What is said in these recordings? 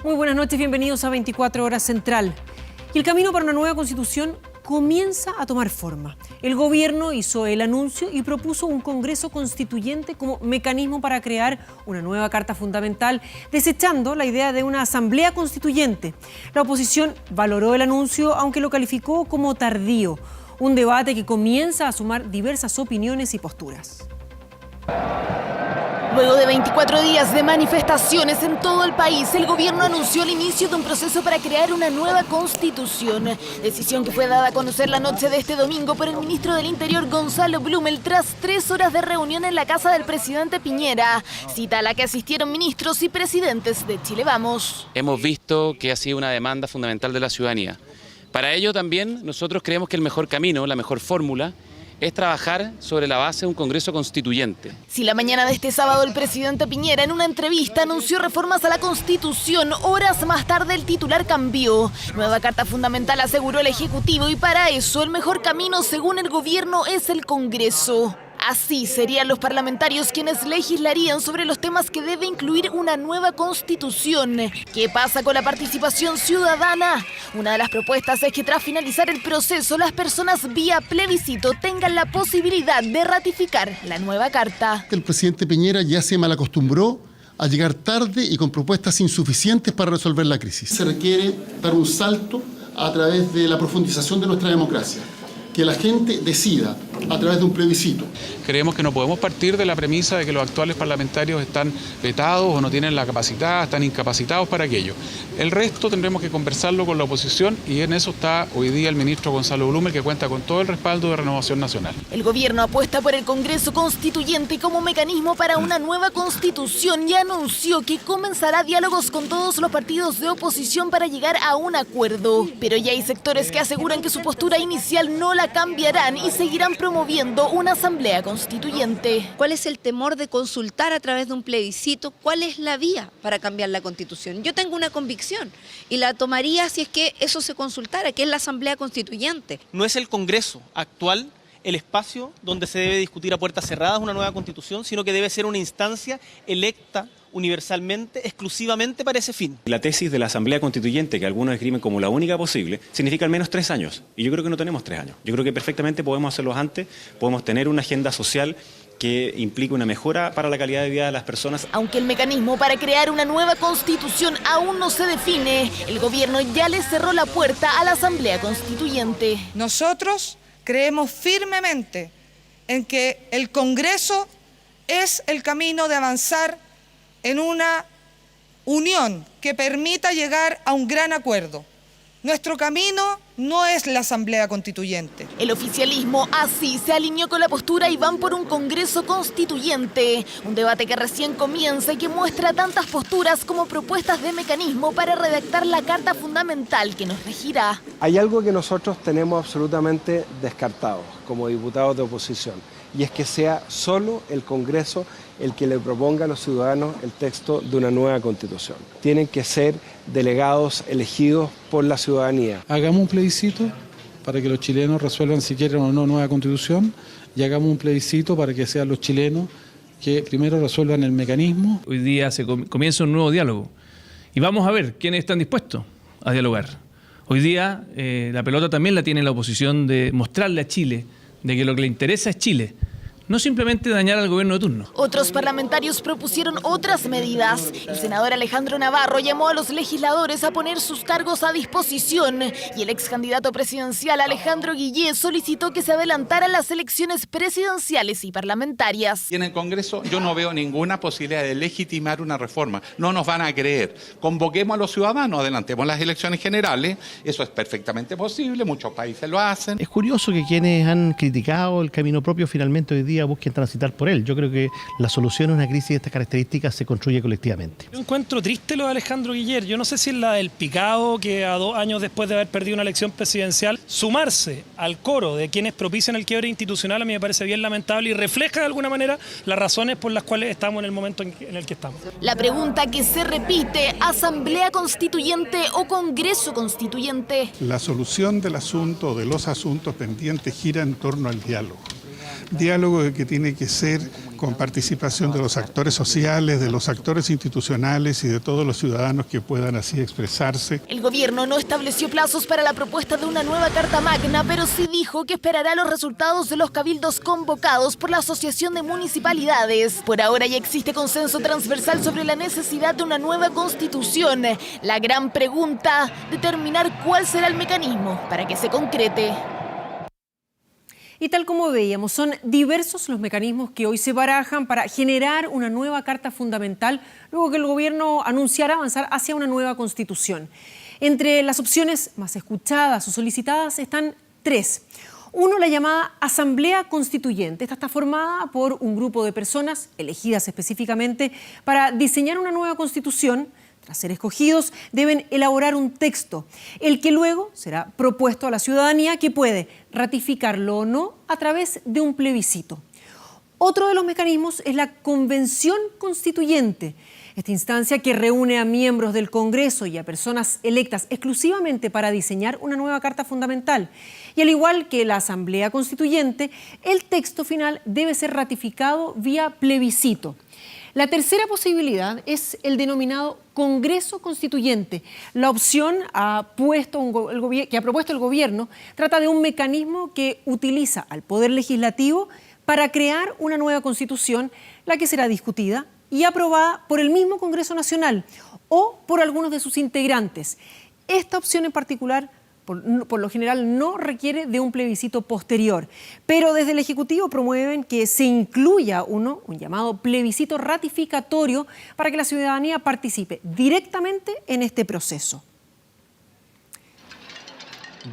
Muy buenas noches, bienvenidos a 24 Horas Central. Y el camino para una nueva constitución comienza a tomar forma. El gobierno hizo el anuncio y propuso un Congreso Constituyente como mecanismo para crear una nueva Carta Fundamental, desechando la idea de una Asamblea Constituyente. La oposición valoró el anuncio, aunque lo calificó como tardío. Un debate que comienza a sumar diversas opiniones y posturas. Luego de 24 días de manifestaciones en todo el país, el gobierno anunció el inicio de un proceso para crear una nueva constitución. Decisión que fue dada a conocer la noche de este domingo por el ministro del Interior, Gonzalo Blumel, tras 3 horas de reunión en la casa del presidente Piñera, cita a la que asistieron ministros y presidentes de Chile Vamos. Hemos visto que ha sido una demanda fundamental de la ciudadanía. Para ello también nosotros creemos que el mejor camino, la mejor fórmula, es trabajar sobre la base de un Congreso Constituyente. Si la mañana de este sábado el presidente Piñera en una entrevista anunció reformas a la Constitución, horas más tarde el titular cambió. Nueva Carta Fundamental, aseguró el Ejecutivo, y para eso el mejor camino, según el gobierno, es el Congreso. Así serían los parlamentarios quienes legislarían sobre los temas que debe incluir una nueva constitución. ¿Qué pasa con la participación ciudadana? Una de las propuestas es que tras finalizar el proceso, las personas vía plebiscito tengan la posibilidad de ratificar la nueva carta. El presidente Piñera ya se malacostumbró a llegar tarde y con propuestas insuficientes para resolver la crisis. Se requiere dar un salto a través de la profundización de nuestra democracia. Que la gente decida a través de un plebiscito. Creemos que no podemos partir de la premisa de que los actuales parlamentarios están vetados o no tienen la capacidad, están incapacitados para aquello. El resto tendremos que conversarlo con la oposición y en eso está hoy día el ministro Gonzalo Blumel, que cuenta con todo el respaldo de Renovación Nacional. El gobierno apuesta por el Congreso Constituyente como mecanismo para una nueva constitución y anunció que comenzará diálogos con todos los partidos de oposición para llegar a un acuerdo. Pero ya hay sectores que aseguran que su postura inicial no la cambiarán y seguirán promoviendo una asamblea constituyente. ¿Cuál es el temor de consultar a través de un plebiscito? ¿Cuál es la vía para cambiar la Constitución? Yo tengo una convicción y la tomaría si es que eso se consultara, que es la asamblea constituyente. No es el Congreso actual el espacio donde se debe discutir a puertas cerradas una nueva Constitución, sino que debe ser una instancia electa universalmente, exclusivamente para ese fin. La tesis de la Asamblea Constituyente, que algunos escriben como la única posible, significa al menos 3 años. Y yo creo que no tenemos 3 años. Yo creo que perfectamente podemos hacerlos antes, podemos tener una agenda social que implique una mejora para la calidad de vida de las personas. Aunque el mecanismo para crear una nueva constitución aún no se define, el gobierno ya le cerró la puerta a la Asamblea Constituyente. Nosotros creemos firmemente en que el Congreso es el camino de avanzar en una unión que permita llegar a un gran acuerdo. Nuestro camino no es la Asamblea Constituyente. El oficialismo así se alineó con la postura y van por un Congreso Constituyente. Un debate que recién comienza y que muestra tantas posturas como propuestas de mecanismo para redactar la Carta Fundamental que nos regirá. Hay algo que nosotros tenemos absolutamente descartado como diputados de oposición, y es que sea solo el Congreso el que le proponga a los ciudadanos el texto de una nueva Constitución. Tienen que ser delegados elegidos por la ciudadanía. Hagamos un plebiscito para que los chilenos resuelvan si quieren o no nueva Constitución y hagamos un plebiscito para que sean los chilenos que primero resuelvan el mecanismo. Hoy día se comienza un nuevo diálogo y vamos a ver quiénes están dispuestos a dialogar. Hoy día la pelota también la tiene la oposición de mostrarle a Chile de que lo que le interesa es Chile, no simplemente dañar al gobierno de turno. Otros parlamentarios propusieron otras medidas. El senador Alejandro Navarro llamó a los legisladores a poner sus cargos a disposición y el ex candidato presidencial Alejandro Guillé solicitó que se adelantaran las elecciones presidenciales y parlamentarias. Y en el Congreso yo no veo ninguna posibilidad de legitimar una reforma. No nos van a creer. Convoquemos a los ciudadanos, adelantemos las elecciones generales. Eso es perfectamente posible, muchos países lo hacen. Es curioso que quienes han criticado el camino propio finalmente hoy día busquen transitar por él. Yo creo que la solución a una crisis de estas características se construye colectivamente. Yo encuentro triste lo de Alejandro Guiller. Yo no sé si es la del picado que a 2 años después de haber perdido una elección presidencial, sumarse al coro de quienes propician el quiebre institucional a mí me parece bien lamentable y refleja de alguna manera las razones por las cuales estamos en el momento en el que estamos. La pregunta que se repite, ¿Asamblea Constituyente o Congreso Constituyente? La solución del asunto, de los asuntos pendientes, gira en torno al diálogo. Diálogo que tiene que ser con participación de los actores sociales, de los actores institucionales y de todos los ciudadanos que puedan así expresarse. El gobierno no estableció plazos para la propuesta de una nueva Carta Magna, pero sí dijo que esperará los resultados de los cabildos convocados por la Asociación de Municipalidades. Por ahora ya existe consenso transversal sobre la necesidad de una nueva constitución. La gran pregunta, determinar cuál será el mecanismo para que se concrete. Y tal como veíamos, son diversos los mecanismos que hoy se barajan para generar una nueva Carta Fundamental, luego que el gobierno anunciara avanzar hacia una nueva Constitución. Entre las opciones más escuchadas o solicitadas están 3. Uno, la llamada Asamblea Constituyente. Esta está formada por un grupo de personas elegidas específicamente para diseñar una nueva Constitución. Tras ser escogidos, deben elaborar un texto, el que luego será propuesto a la ciudadanía, que puede ratificarlo o no a través de un plebiscito. Otro de los mecanismos es la Convención Constituyente. Esta instancia, que reúne a miembros del Congreso y a personas electas exclusivamente para diseñar una nueva Carta Fundamental. Y al igual que la Asamblea Constituyente, el texto final debe ser ratificado vía plebiscito. La tercera posibilidad es el denominado Congreso Constituyente. La opción que ha propuesto el gobierno trata de un mecanismo que utiliza al Poder Legislativo para crear una nueva Constitución, la que será discutida y aprobada por el mismo Congreso Nacional o por algunos de sus integrantes. Esta opción en particular, por lo general, no requiere de un plebiscito posterior, pero desde el Ejecutivo promueven que se incluya un llamado plebiscito ratificatorio para que la ciudadanía participe directamente en este proceso.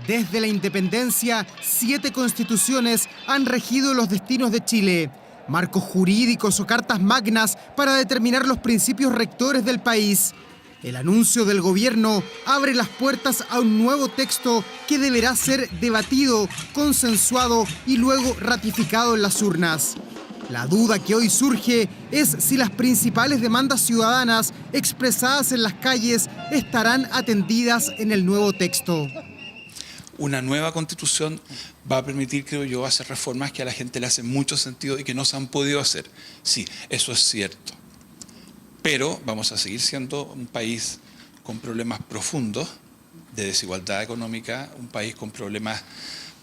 Desde la independencia, 7 constituciones han regido los destinos de Chile. Marcos jurídicos o cartas magnas para determinar los principios rectores del país. El anuncio del gobierno abre las puertas a un nuevo texto que deberá ser debatido, consensuado y luego ratificado en las urnas. La duda que hoy surge es si las principales demandas ciudadanas expresadas en las calles estarán atendidas en el nuevo texto. Una nueva constitución va a permitir, creo yo, hacer reformas que a la gente le hacen mucho sentido y que no se han podido hacer. Sí, eso es cierto. Pero vamos a seguir siendo un país con problemas profundos de desigualdad económica, un país con problemas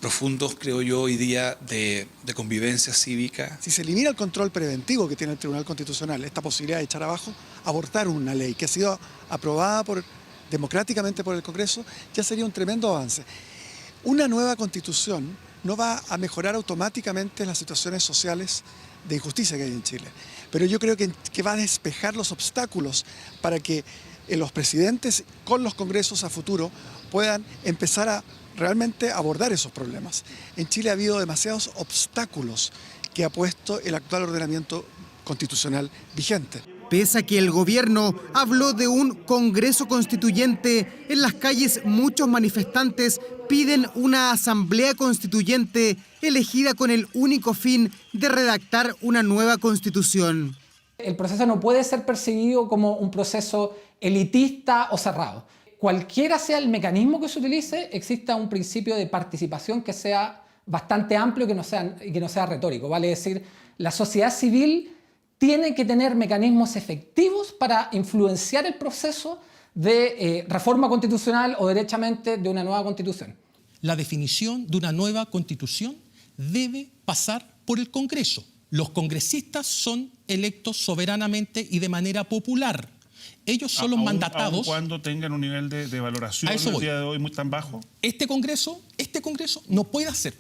profundos, creo yo, hoy día de convivencia cívica. Si se elimina el control preventivo que tiene el Tribunal Constitucional, esta posibilidad de echar abajo, abortar una ley que ha sido aprobada democráticamente por el Congreso, ya sería un tremendo avance. Una nueva Constitución no va a mejorar automáticamente las situaciones sociales de injusticia que hay en Chile, pero yo creo que va a despejar los obstáculos para que los presidentes con los congresos a futuro puedan empezar a realmente abordar esos problemas. En Chile ha habido demasiados obstáculos que ha puesto el actual ordenamiento constitucional vigente. Pese a que el gobierno habló de un Congreso Constituyente, en las calles muchos manifestantes piden una Asamblea Constituyente elegida con el único fin de redactar una nueva Constitución. El proceso no puede ser percibido como un proceso elitista o cerrado. Cualquiera sea el mecanismo que se utilice, exista un principio de participación que sea bastante amplio y que no sea retórico. Vale decir, la sociedad civil tiene que tener mecanismos efectivos para influenciar el proceso de reforma constitucional o derechamente de una nueva constitución. La definición de una nueva constitución debe pasar por el Congreso. Los congresistas son electos soberanamente y de manera popular. Ellos son los mandatados. Aun cuando tengan un nivel de valoración el día de hoy muy tan bajo. Este Congreso no puede hacer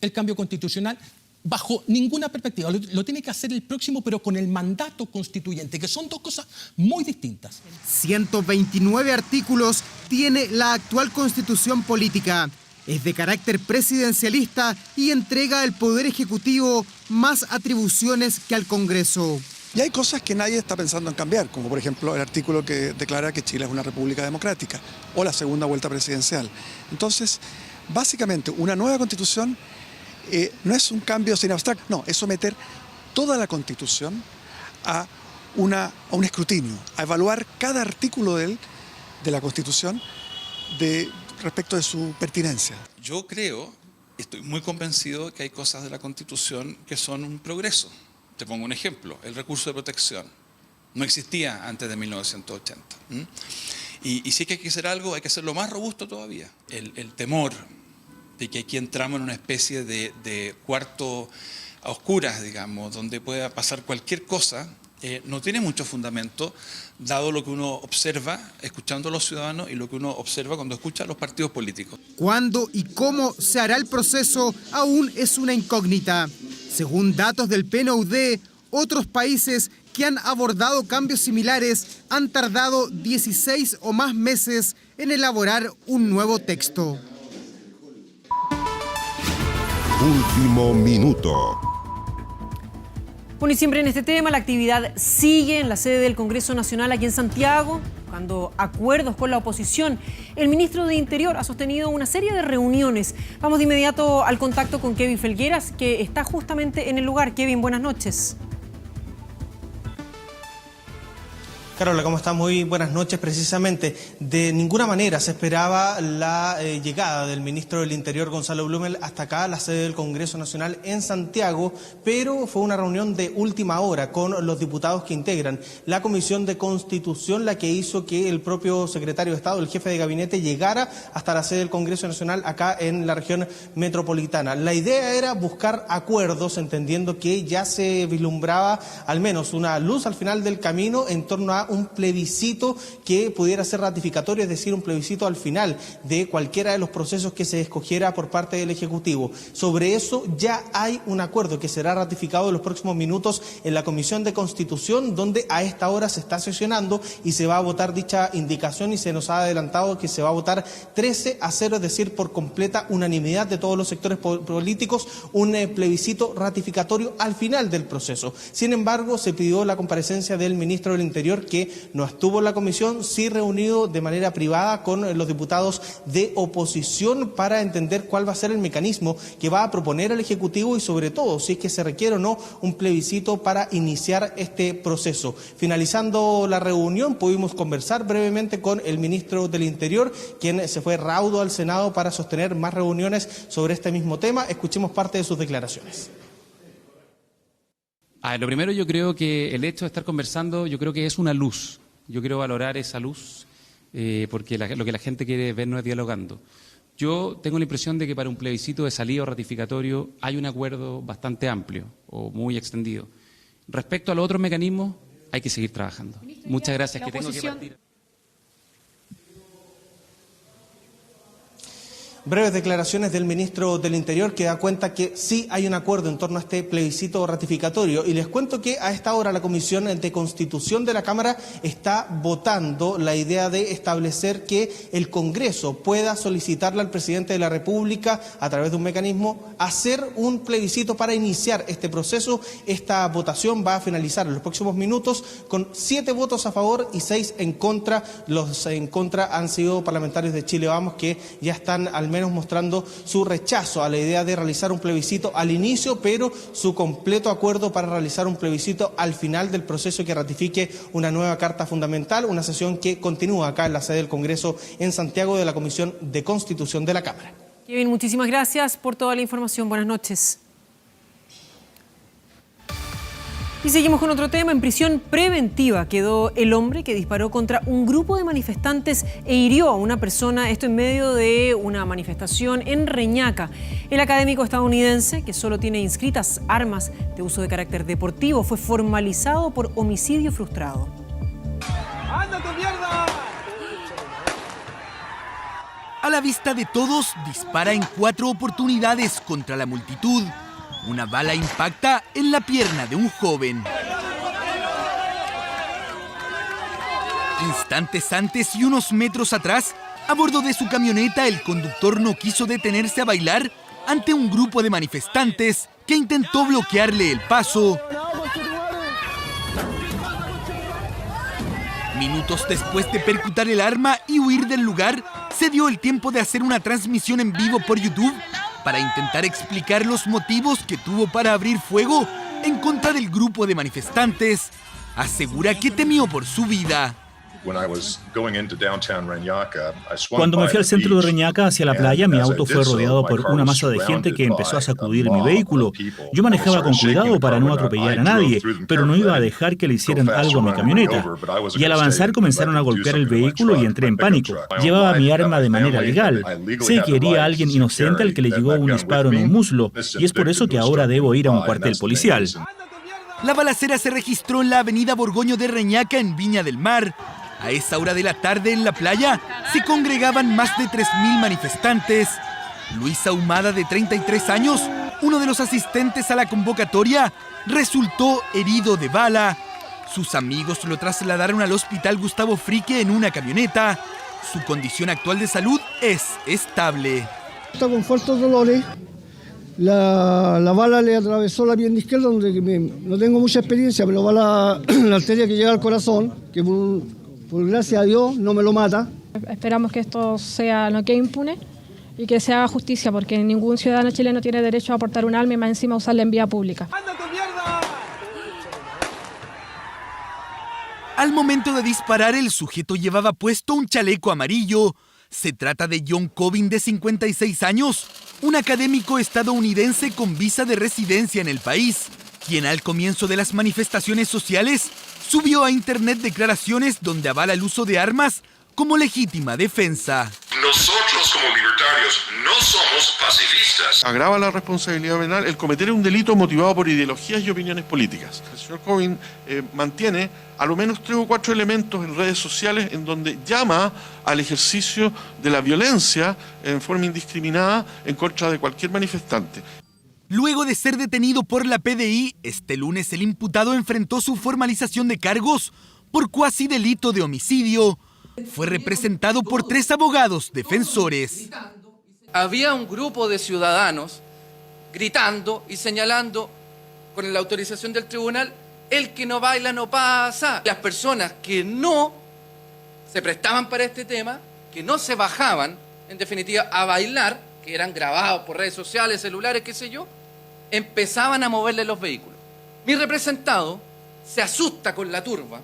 el cambio constitucional bajo ninguna perspectiva. Lo tiene que hacer el próximo, pero con el mandato constituyente, que son dos cosas muy distintas. 129 artículos tiene la actual Constitución política. Es de carácter presidencialista y entrega al Poder Ejecutivo más atribuciones que al Congreso. Y hay cosas que nadie está pensando en cambiar, como por ejemplo el artículo que declara que Chile es una república democrática o la segunda vuelta presidencial. Entonces, básicamente, una nueva constitución no es un cambio sin abstracto, no, es someter toda la Constitución a un escrutinio, a evaluar cada artículo de la Constitución respecto de su pertinencia. Yo creo, estoy muy convencido que hay cosas de la Constitución que son un progreso. Te pongo un ejemplo, el recurso de protección. No existía antes de 1980. Y si es que hay que hacer algo, hay que hacerlo más robusto todavía. El temor de que aquí entramos en una especie de cuarto a oscuras, digamos, donde pueda pasar cualquier cosa, no tiene mucho fundamento, dado lo que uno observa escuchando a los ciudadanos y lo que uno observa cuando escucha a los partidos políticos. ¿Cuándo y cómo se hará el proceso aún es una incógnita? Según datos del PNUD, otros países que han abordado cambios similares han tardado 16 o más meses en elaborar un nuevo texto. Último minuto. Bueno, y siempre en este tema, la actividad sigue en la sede del Congreso Nacional aquí en Santiago, buscando acuerdos con la oposición. El ministro de Interior ha sostenido una serie de reuniones. Vamos de inmediato al contacto con Kevin Felgueras, que está justamente en el lugar. Kevin, buenas noches. Carola, ¿cómo estás? Muy buenas noches. Precisamente, de ninguna manera se esperaba la llegada del ministro del Interior, Gonzalo Blumel, hasta acá, a la sede del Congreso Nacional en Santiago, pero fue una reunión de última hora con los diputados que integran la Comisión de Constitución, la que hizo que el propio secretario de Estado, el jefe de gabinete, llegara hasta la sede del Congreso Nacional acá en la región metropolitana. La idea era buscar acuerdos, entendiendo que ya se vislumbraba al menos una luz al final del camino en torno a un plebiscito que pudiera ser ratificatorio, es decir, un plebiscito al final de cualquiera de los procesos que se escogiera por parte del Ejecutivo. Sobre eso ya hay un acuerdo que será ratificado en los próximos minutos en la Comisión de Constitución, donde a esta hora se está sesionando y se va a votar dicha indicación, y se nos ha adelantado que se va a votar 13-0, es decir, por completa unanimidad de todos los sectores políticos, un plebiscito ratificatorio al final del proceso. Sin embargo, se pidió la comparecencia del ministro del Interior, que no estuvo en la comisión, sí reunido de manera privada con los diputados de oposición para entender cuál va a ser el mecanismo que va a proponer el Ejecutivo y, sobre todo, si es que se requiere o no un plebiscito para iniciar este proceso. Finalizando la reunión, pudimos conversar brevemente con el ministro del Interior, quien se fue raudo al Senado para sostener más reuniones sobre este mismo tema. Escuchemos parte de sus declaraciones. Lo primero, yo creo que el hecho de estar conversando, yo creo que es una luz. Yo quiero valorar esa luz, porque lo que la gente quiere vernos dialogando. Yo tengo la impresión de que para un plebiscito de salida o ratificatorio hay un acuerdo bastante amplio o muy extendido. Respecto a los otros mecanismos, hay que seguir trabajando. Muchas gracias. Que tengo que partir. Breves declaraciones del ministro del Interior, que da cuenta que sí hay un acuerdo en torno a este plebiscito ratificatorio. Y les cuento que a esta hora la Comisión de Constitución de la Cámara está votando la idea de establecer que el Congreso pueda solicitarle al presidente de la República, a través de un mecanismo, hacer un plebiscito para iniciar este proceso. Esta votación va a finalizar en los próximos minutos con 7 votos a favor y 6 en contra. Los en contra han sido parlamentarios de Chile Vamos, que ya están al menos mostrando su rechazo a la idea de realizar un plebiscito al inicio, pero su completo acuerdo para realizar un plebiscito al final del proceso que ratifique una nueva Carta Fundamental, una sesión que continúa acá en la sede del Congreso en Santiago, de la Comisión de Constitución de la Cámara. Kevin, muchísimas gracias por toda la información. Buenas noches. Y seguimos con otro tema. En prisión preventiva quedó el hombre que disparó contra un grupo de manifestantes e hirió a una persona, esto en medio de una manifestación en Reñaca. El académico estadounidense, que solo tiene inscritas armas de uso de carácter deportivo, fue formalizado por homicidio frustrado. ¡Ándate, mierda! A la vista de todos, dispara en 4 oportunidades contra la multitud. Una bala impacta en la pierna de un joven. Instantes antes y unos metros atrás, a bordo de su camioneta, el conductor no quiso detenerse a bailar ante un grupo de manifestantes que intentó bloquearle el paso. Minutos después de percutar el arma y huir del lugar, se dio el tiempo de hacer una transmisión en vivo por YouTube para intentar explicar los motivos que tuvo para abrir fuego en contra del grupo de manifestantes. Asegura que temió por su vida. Cuando me fui al centro de Reñaca hacia la playa, mi auto fue rodeado por una masa de gente que empezó a sacudir mi vehículo. Yo manejaba con cuidado para no atropellar a nadie, pero no iba a dejar que le hicieran algo a mi camioneta. Y al avanzar comenzaron a golpear el vehículo y entré en pánico. Llevaba mi arma de manera legal. Sé que hería a alguien inocente al que le llegó un disparo en el muslo, y es por eso que ahora debo ir a un cuartel policial. La balacera se registró en la avenida Borgoño de Reñaca, en Viña del Mar. A esa hora de la tarde en la playa se congregaban más de 3.000 manifestantes. Luis Ahumada, de 33 años, uno de los asistentes a la convocatoria, resultó herido de bala. Sus amigos lo trasladaron al hospital Gustavo Frique en una camioneta. Su condición actual de salud es estable. Está con fuertes dolores. La bala le atravesó la pierna izquierda, donde no tengo mucha experiencia, pero va la arteria que llega al corazón, que por gracia a Dios no me lo mata. Esperamos que esto no quede impune y que se haga justicia, porque ningún ciudadano chileno tiene derecho a aportar un arma y más encima usarla en vía pública. Al momento de disparar, el sujeto llevaba puesto un chaleco amarillo. Se trata de John Cobin, de 56 años, un académico estadounidense con visa de residencia en el país, quien al comienzo de las manifestaciones sociales subió a internet declaraciones donde avala el uso de armas como legítima defensa. Nosotros como libertarios no somos pacifistas. Agrava la responsabilidad penal el cometer un delito motivado por ideologías y opiniones políticas. El señor Cobin mantiene a lo menos 3 o 4 elementos en redes sociales en donde llama al ejercicio de la violencia en forma indiscriminada en contra de cualquier manifestante. Luego de ser detenido por la PDI, este lunes el imputado enfrentó su formalización de cargos por cuasi delito de homicidio. Fue representado por 3 abogados defensores. Había un grupo de ciudadanos gritando y señalando con la autorización del tribunal: el que no baila no pasa. Las personas que no se prestaban para este tema, que no se bajaban, en definitiva, a bailar, que eran grabados por redes sociales, celulares, qué sé yo, empezaban a moverle los vehículos. Mi representado se asusta con la turba,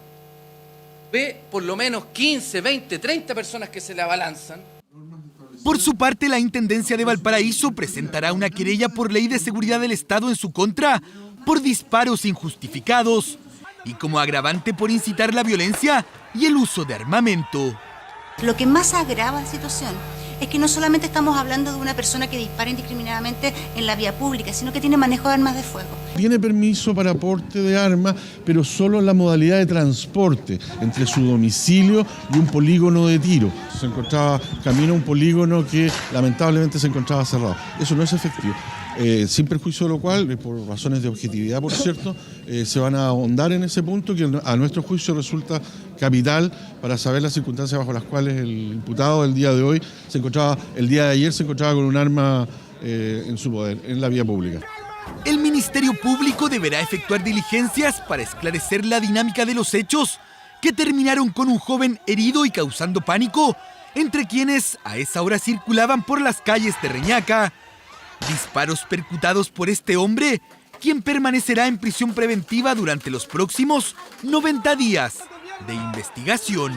ve por lo menos 15, 20, 30 personas que se le abalanzan. Por su parte, la Intendencia de Valparaíso presentará una querella por ley de seguridad del Estado en su contra por disparos injustificados y como agravante por incitar la violencia y el uso de armamento. Lo que más agrava la situación es que no solamente estamos hablando de una persona que dispara indiscriminadamente en la vía pública, sino que tiene manejo de armas de fuego. Tiene permiso para porte de armas, pero solo en la modalidad de transporte entre su domicilio y un polígono de tiro. Se encontraba camino a un polígono que lamentablemente se encontraba cerrado. Eso no es efectivo. Sin perjuicio de lo cual, por razones de objetividad, por cierto, se van a ahondar en ese punto que a nuestro juicio resulta capital para saber las circunstancias bajo las cuales el imputado el día de hoy el día de ayer se encontraba con un arma en su poder, en la vía pública. El Ministerio Público deberá efectuar diligencias para esclarecer la dinámica de los hechos que terminaron con un joven herido y causando pánico entre quienes a esa hora circulaban por las calles de Reñaca. Disparos percutados por este hombre, quien permanecerá en prisión preventiva durante los próximos 90 días de investigación.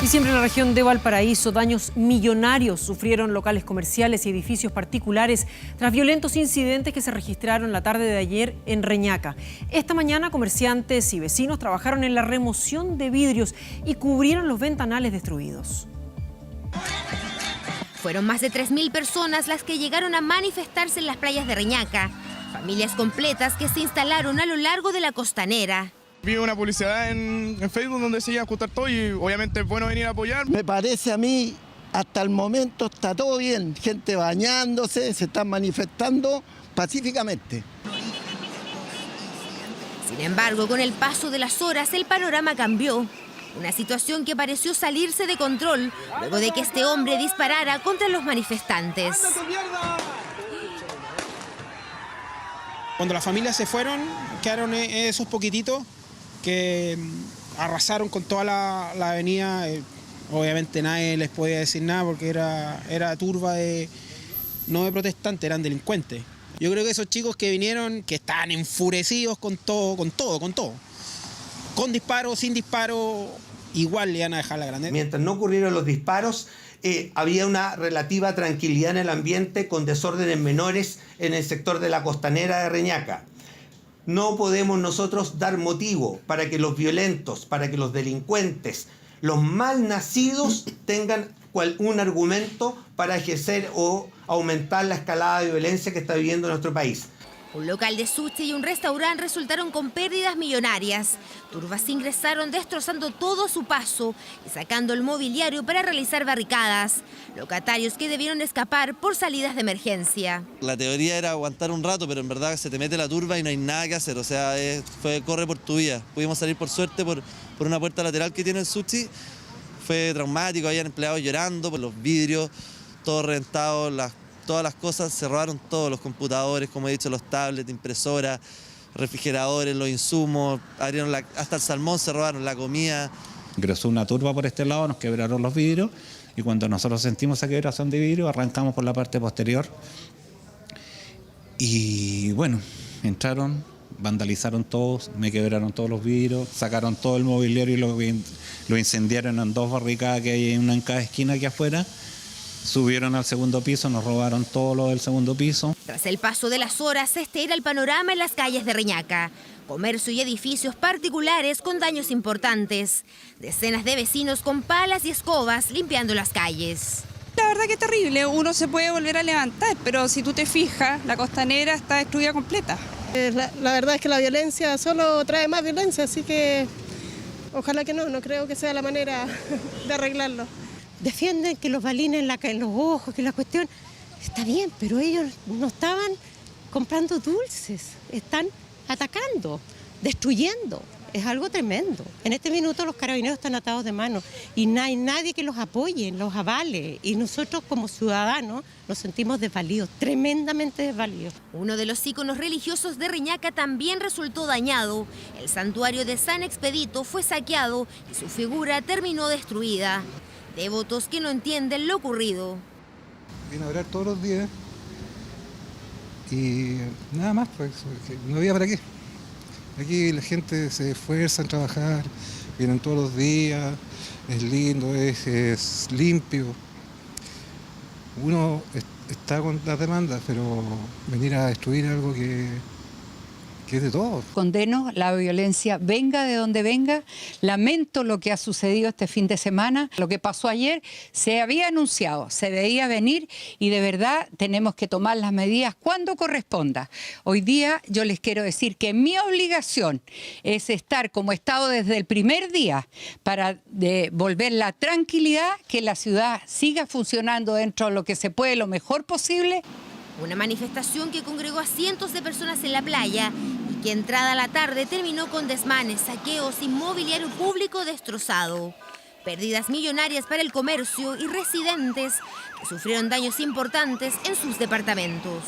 Y siempre en la región de Valparaíso, daños millonarios sufrieron locales comerciales y edificios particulares tras violentos incidentes que se registraron la tarde de ayer en Reñaca. Esta mañana, comerciantes y vecinos trabajaron en la remoción de vidrios y cubrieron los ventanales destruidos. Fueron más de 3.000 personas las que llegaron a manifestarse en las playas de Reñaca. Familias completas que se instalaron a lo largo de la costanera. Vi una publicidad en Facebook donde se iba a juntar todo y obviamente es bueno venir a apoyar. Me parece a mí, hasta el momento está todo bien. Gente bañándose, se están manifestando pacíficamente. Sin embargo, con el paso de las horas, el panorama cambió. Una situación que pareció salirse de control luego de que este hombre disparara contra los manifestantes. Cuando las familias se fueron, quedaron esos poquititos que arrasaron con toda la avenida. Obviamente nadie les podía decir nada porque era turba no de protestantes, eran delincuentes. Yo creo que esos chicos que vinieron, que estaban enfurecidos con todo, con disparo, sin disparo, igual le iban a dejar la grande. Mientras no ocurrieron los disparos, había una relativa tranquilidad en el ambiente con desórdenes menores en el sector de la costanera de Reñaca. No podemos nosotros dar motivo para que los violentos, para que los delincuentes, los mal nacidos tengan un argumento para ejercer o aumentar la escalada de violencia que está viviendo nuestro país. Un local de sushi y un restaurante resultaron con pérdidas millonarias. Turbas ingresaron destrozando todo a su paso y sacando el mobiliario para realizar barricadas. Locatarios que debieron escapar por salidas de emergencia. La teoría era aguantar un rato, pero en verdad se te mete la turba y no hay nada que hacer. O sea, corre por tu vida. Pudimos salir por suerte por una puerta lateral que tiene el sushi. Fue traumático, habían empleados llorando por los vidrios, todo reventado, todas las cosas, se robaron todos, los computadores, como he dicho, los tablets, impresoras, refrigeradores, los insumos, abrieron hasta el salmón, se robaron la comida. Ingresó una turba por este lado, nos quebraron los vidrios y cuando nosotros sentimos esa quebración de vidrio arrancamos por la parte posterior y bueno, entraron, vandalizaron todos, me quebraron todos los vidrios, sacaron todo el mobiliario y lo incendiaron en 2 barricadas que hay una en cada esquina aquí afuera. Subieron al segundo piso, nos robaron todo lo del segundo piso. Tras el paso de las horas, este era el panorama en las calles de Reñaca. Comercio y edificios particulares con daños importantes. Decenas de vecinos con palas y escobas limpiando las calles. La verdad que es terrible, uno se puede volver a levantar, pero si tú te fijas, la costanera está destruida completa. La verdad es que la violencia solo trae más violencia, así que ojalá que no creo que sea la manera de arreglarlo. Defienden que los balines en los ojos, que la cuestión está bien, pero ellos no estaban comprando dulces, están atacando, destruyendo. Es algo tremendo. En este minuto los carabineros están atados de manos y no hay nadie que los apoye, los avale. Y nosotros como ciudadanos nos sentimos desvalidos, tremendamente desvalidos. Uno de los íconos religiosos de Reñaca también resultó dañado. El santuario de San Expedito fue saqueado y su figura terminó destruida. Devotos que no entienden lo ocurrido. Viene a orar todos los días y nada más, pues no había para qué. Aquí la gente se esfuerza en trabajar, vienen todos los días, es lindo, es limpio. Uno está con las demandas, pero venir a destruir algo que es de todo. Condeno la violencia, venga de donde venga. Lamento lo que ha sucedido este fin de semana. Lo que pasó ayer se había anunciado, se veía venir y de verdad tenemos que tomar las medidas cuando corresponda. Hoy día yo les quiero decir que mi obligación es estar como he estado desde el primer día para devolver la tranquilidad, que la ciudad siga funcionando dentro de lo que se puede, lo mejor posible. Una manifestación que congregó a cientos de personas en la playa y que entrada la tarde terminó con desmanes, saqueos y mobiliario público destrozado. Pérdidas millonarias para el comercio y residentes que sufrieron daños importantes en sus departamentos.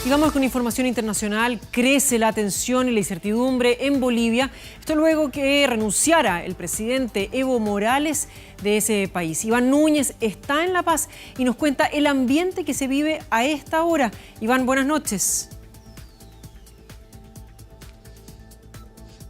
Sigamos con información internacional. Crece la tensión y la incertidumbre en Bolivia. Esto luego que renunciara el presidente Evo Morales de ese país. Iván Núñez está en La Paz y nos cuenta el ambiente que se vive a esta hora. Iván, buenas noches.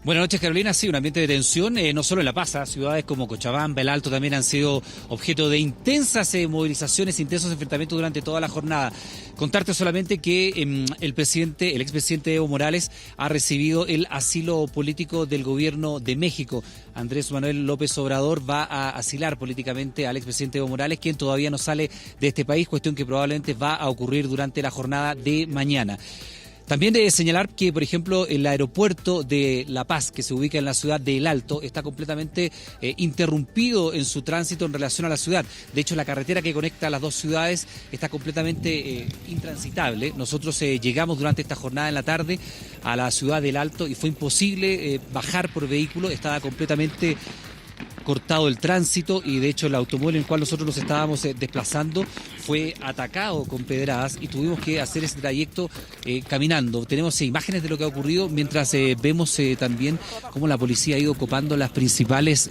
Buenas noches, Carolina. Sí, un ambiente de tensión, no solo en La Paz, ciudades como Cochabamba, El Alto también han sido objeto de intensas movilizaciones, intensos enfrentamientos durante toda la jornada. Contarte solamente que el expresidente Evo Morales ha recibido el asilo político del gobierno de México. Andrés Manuel López Obrador va a asilar políticamente al expresidente Evo Morales, quien todavía no sale de este país, cuestión que probablemente va a ocurrir durante la jornada de mañana. También debe señalar que, por ejemplo, el aeropuerto de La Paz, que se ubica en la ciudad de El Alto, está completamente interrumpido en su tránsito en relación a la ciudad. De hecho, la carretera que conecta las dos ciudades está completamente intransitable. Nosotros llegamos durante esta jornada en la tarde a la ciudad del Alto y fue imposible bajar por vehículo, estaba completamente cortado el tránsito y de hecho el automóvil en el cual nosotros nos estábamos desplazando fue atacado con pedradas y tuvimos que hacer ese trayecto caminando. Tenemos imágenes de lo que ha ocurrido mientras vemos también cómo la policía ha ido copando las principales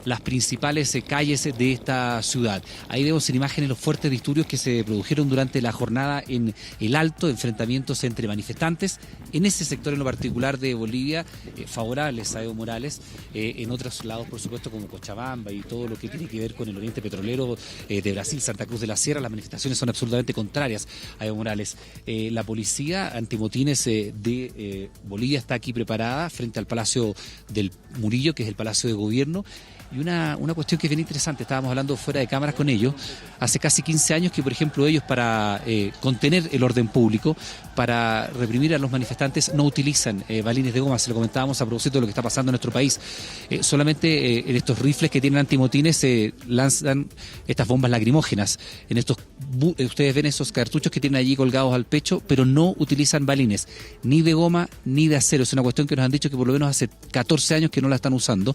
las principales calles de esta ciudad. Ahí vemos en imágenes los fuertes disturbios que se produjeron durante la jornada en El Alto, enfrentamientos entre manifestantes en ese sector en lo particular de Bolivia, favorables a Evo Morales, en otros lados por supuesto como Cochabamba y todo lo que tiene que ver con el oriente petrolero de Brasil, Santa Cruz de la Sierra. Las manifestaciones son absolutamente contrarias a Evo Morales. La policía antimotines de Bolivia está aquí preparada frente al Palacio del Murillo, que es el Palacio de Gobierno. Y una cuestión que es bien interesante, estábamos hablando fuera de cámaras con ellos, hace casi 15 años que, por ejemplo, ellos para contener el orden público, para reprimir a los manifestantes, no utilizan balines de goma. Se lo comentábamos a propósito de lo que está pasando en nuestro país. Solamente en estos rifles que tienen antimotines se lanzan estas bombas lacrimógenas. En estos ustedes ven esos cartuchos que tienen allí colgados al pecho, pero no utilizan balines, ni de goma ni de acero. Es una cuestión que nos han dicho que por lo menos hace 14 años que no la están usando.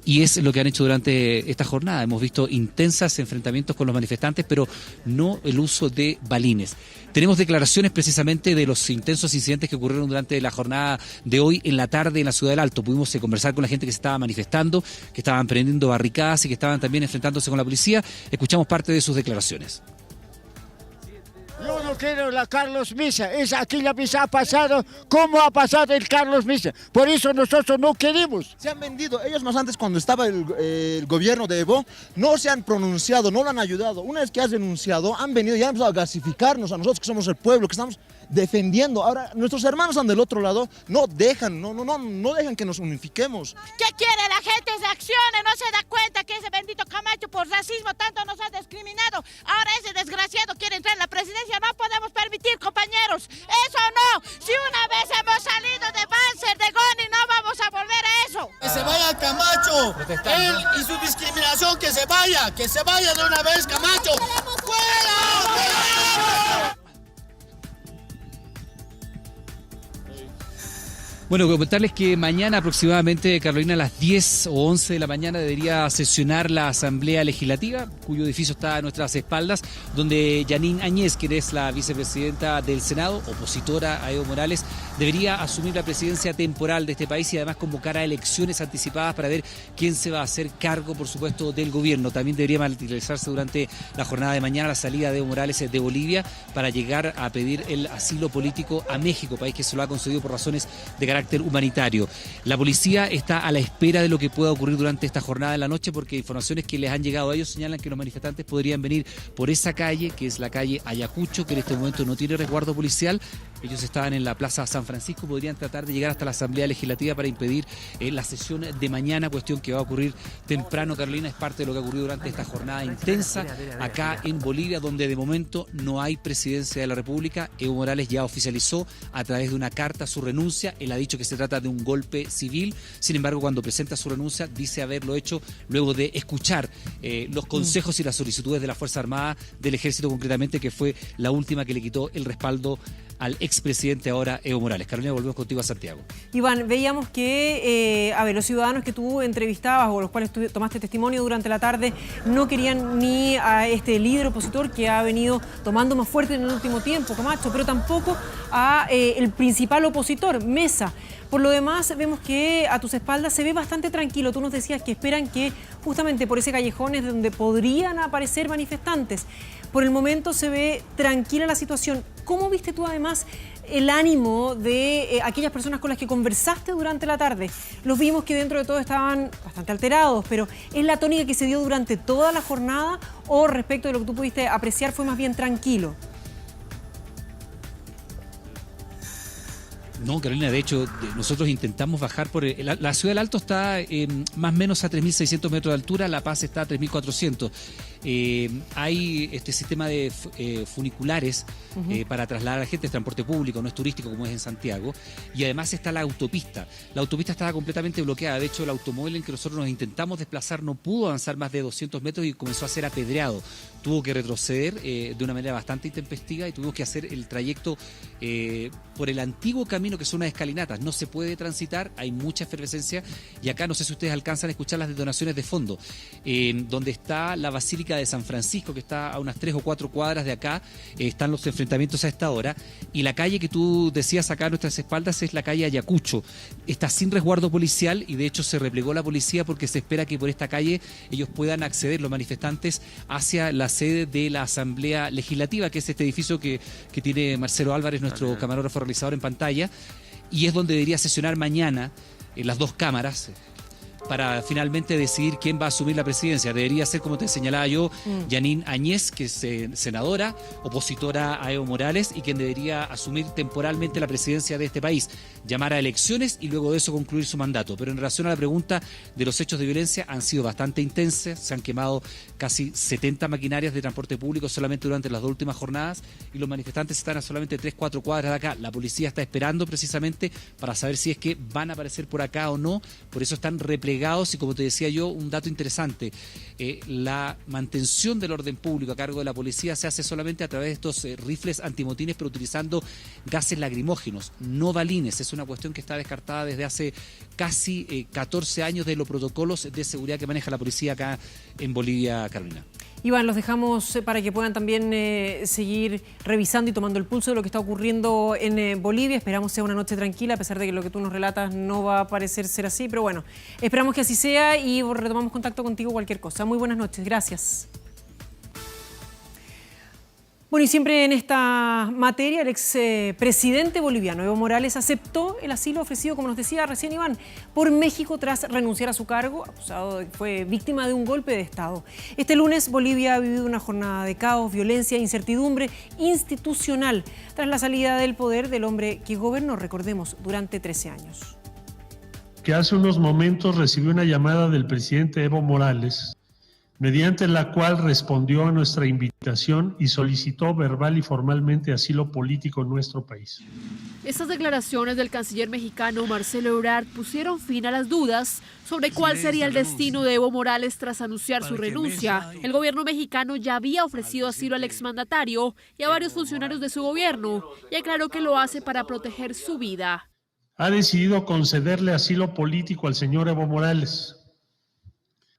Y es lo que han hecho durante esta jornada. Hemos visto intensos enfrentamientos con los manifestantes, pero no el uso de balines. Tenemos declaraciones precisamente de los intensos incidentes que ocurrieron durante la jornada de hoy en la tarde en la Ciudad del Alto. Pudimos conversar con la gente que se estaba manifestando, que estaban prendiendo barricadas y que estaban también enfrentándose con la policía. Escuchamos parte de sus declaraciones. Yo no quiero la Carlos Misa, es aquí la misa ha pasado, ¿cómo ha pasado el Carlos Misa? Por eso nosotros no queremos. Se han vendido, ellos más antes cuando estaba el gobierno de Evo, no se han pronunciado, no lo han ayudado. Una vez que has denunciado, han venido y han empezado a gasificarnos a nosotros que somos el pueblo, que estamos defendiendo. Ahora, nuestros hermanos están del otro lado, no dejan que nos unifiquemos. ¿Qué quiere la gente? Se accione, no se da cuenta que ese bendito Camacho por racismo tanto nos ha discriminado. Ahora ese desgraciado quiere entrar en la presidencia, no podemos permitir, compañeros. Eso no, si una vez hemos salido de Banzer, de Goni, no vamos a volver a eso. Que se vaya Camacho, él y su discriminación, que se vaya de una vez Camacho. ¡Fuera! Bueno, comentarles que mañana aproximadamente, Carolina, a las 10 o 11 de la mañana debería sesionar la Asamblea Legislativa, cuyo edificio está a nuestras espaldas, donde Yanine Áñez, quien es la vicepresidenta del Senado, opositora a Evo Morales, debería asumir la presidencia temporal de este país y además convocar a elecciones anticipadas para ver quién se va a hacer cargo, por supuesto, del gobierno. También debería materializarse durante la jornada de mañana la salida de Evo Morales de Bolivia para llegar a pedir el asilo político a México, país que se lo ha concedido por razones de carácter humanitario. La policía está a la espera de lo que pueda ocurrir durante esta jornada de la noche, porque informaciones que les han llegado a ellos señalan que los manifestantes podrían venir por esa calle, que es la calle Ayacucho, que en este momento no tiene resguardo policial. Ellos estaban en la Plaza San Francisco, podrían tratar de llegar hasta la Asamblea Legislativa para impedir la sesión de mañana, cuestión que va a ocurrir temprano, Carolina. Es parte de lo que ha ocurrido durante esta jornada intensa acá en Bolivia, donde de momento no hay presidencia de la República. Evo Morales ya oficializó a través de una carta su renuncia. Él ha dicho que se trata de un golpe civil. Sin embargo, cuando presenta su renuncia, dice haberlo hecho luego de escuchar los consejos y las solicitudes de la Fuerza Armada, del Ejército concretamente, que fue la última que le quitó el respaldo al expresidente ahora Evo Morales. Carolina, volvemos contigo a Santiago. Iván, veíamos que los ciudadanos que tú entrevistabas o los cuales tú tomaste testimonio durante la tarde no querían ni a este líder opositor que ha venido tomando más fuerte en el último tiempo, Camacho, pero tampoco a el principal opositor, Mesa. Por lo demás, vemos que a tus espaldas se ve bastante tranquilo. Tú nos decías que esperan que justamente por ese callejón es donde podrían aparecer manifestantes. Por el momento se ve tranquila la situación. ¿Cómo viste tú además el ánimo de aquellas personas con las que conversaste durante la tarde? Los vimos que dentro de todo estaban bastante alterados, pero ¿es la tónica que se dio durante toda la jornada o respecto de lo que tú pudiste apreciar fue más bien tranquilo? No, Carolina, de hecho, nosotros intentamos bajar por... La Ciudad del Alto está más o menos a 3.600 metros de altura, La Paz está a 3.400. Hay este sistema de funiculares para trasladar a la gente, es transporte público, no es turístico como es en Santiago, y además está la autopista. La autopista estaba completamente bloqueada, de hecho el automóvil en que nosotros nos intentamos desplazar no pudo avanzar más de 200 metros y comenzó a ser apedreado. Tuvo que retroceder de una manera bastante intempestiva y tuvimos que hacer el trayecto por el antiguo camino que son unas escalinatas. No se puede transitar, hay mucha efervescencia y acá no sé si ustedes alcanzan a escuchar las detonaciones de fondo, donde está la Basílica de San Francisco, que está a unas 3 o 4 cuadras de acá, están los enfrentamientos enfrentamientos a esta hora. Y la calle que tú decías acá a nuestras espaldas es la calle Ayacucho. Está sin resguardo policial y de hecho se replegó la policía porque se espera que por esta calle ellos puedan acceder, los manifestantes, hacia la sede de la Asamblea Legislativa, que es este edificio que tiene Marcelo Álvarez, nuestro camarógrafo realizador en pantalla, y es donde debería sesionar mañana las dos cámaras para finalmente decidir quién va a asumir la presidencia. Debería ser, como te señalaba yo, Jeanine Áñez, que es senadora, opositora a Evo Morales, y quien debería asumir temporalmente la presidencia de este país, llamar a elecciones y luego de eso concluir su mandato. Pero en relación a la pregunta de los hechos de violencia, han sido bastante intensas, se han quemado casi 70 maquinarias de transporte público solamente durante las 2 últimas jornadas, y los manifestantes están a solamente 3-4 cuadras de acá. La policía está esperando precisamente para saber si es que van a aparecer por acá o no, por eso están replegados. Y como te decía yo, un dato interesante, la mantención del orden público a cargo de la policía se hace solamente a través de estos rifles antimotines, pero utilizando gases lacrimógenos, no balines. Es una cuestión que está descartada desde hace casi 14 años de los protocolos de seguridad que maneja la policía acá en Bolivia, Carolina. Iván, los dejamos para que puedan también seguir revisando y tomando el pulso de lo que está ocurriendo en Bolivia. Esperamos sea una noche tranquila, a pesar de que lo que tú nos relatas no va a parecer ser así, pero bueno, esperamos que así sea y retomamos contacto contigo cualquier cosa. Muy buenas noches, gracias. Bueno, y siempre en esta materia, el expresidente boliviano Evo Morales aceptó el asilo ofrecido, como nos decía recién Iván, por México tras renunciar a su cargo, acusado de que fue víctima de un golpe de Estado. Este lunes Bolivia ha vivido una jornada de caos, violencia e incertidumbre institucional tras la salida del poder del hombre que gobernó, recordemos, durante 13 años. Que hace unos momentos recibió una llamada del presidente Evo Morales, mediante la cual respondió a nuestra invitación y solicitó verbal y formalmente asilo político en nuestro país. Estas declaraciones del canciller mexicano Marcelo Ebrard pusieron fin a las dudas sobre cuál sería el destino de Evo Morales tras anunciar su renuncia. El gobierno mexicano ya había ofrecido asilo al exmandatario y a varios funcionarios de su gobierno y aclaró que lo hace para proteger su vida. Ha decidido concederle asilo político al señor Evo Morales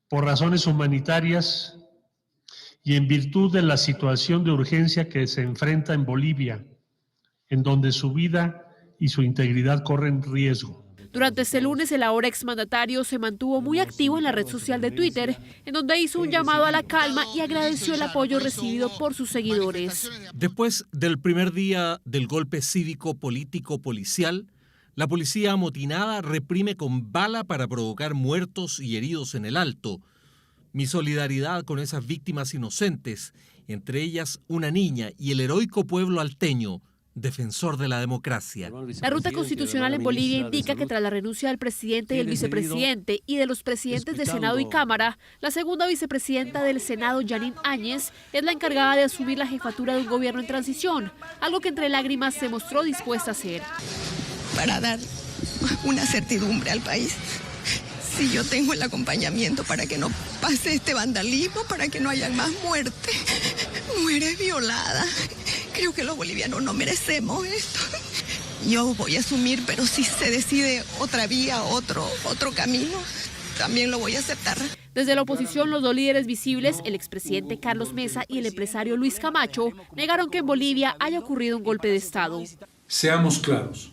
por razones humanitarias y en virtud de la situación de urgencia que se enfrenta en Bolivia, en donde su vida y su integridad corren riesgo. Durante este lunes, el ahora exmandatario se mantuvo muy activo en la red social de Twitter, en donde hizo un llamado a la calma y agradeció el apoyo recibido por sus seguidores. Después del primer día del golpe cívico-político-policial, la policía amotinada reprime con bala para provocar muertos y heridos en el Alto. Mi solidaridad con esas víctimas inocentes, entre ellas una niña y el heroico pueblo alteño, defensor de la democracia. La ruta constitucional en Bolivia indica que tras la renuncia del presidente y el vicepresidente y de los presidentes de Senado y Cámara, la segunda vicepresidenta del Senado, Jeanine Áñez, es la encargada de asumir la jefatura de un gobierno en transición, algo que entre lágrimas se mostró dispuesta a hacer. Para dar una certidumbre al país. Si yo tengo el acompañamiento para que no pase este vandalismo, para que no haya más mujeres violadas. Creo que los bolivianos no merecemos esto. Yo voy a asumir, pero si se decide otra vía, otro camino, también lo voy a aceptar. Desde la oposición, los dos líderes visibles, el expresidente Carlos Mesa y el empresario Luis Camacho, negaron que en Bolivia haya ocurrido un golpe de Estado. Seamos claros.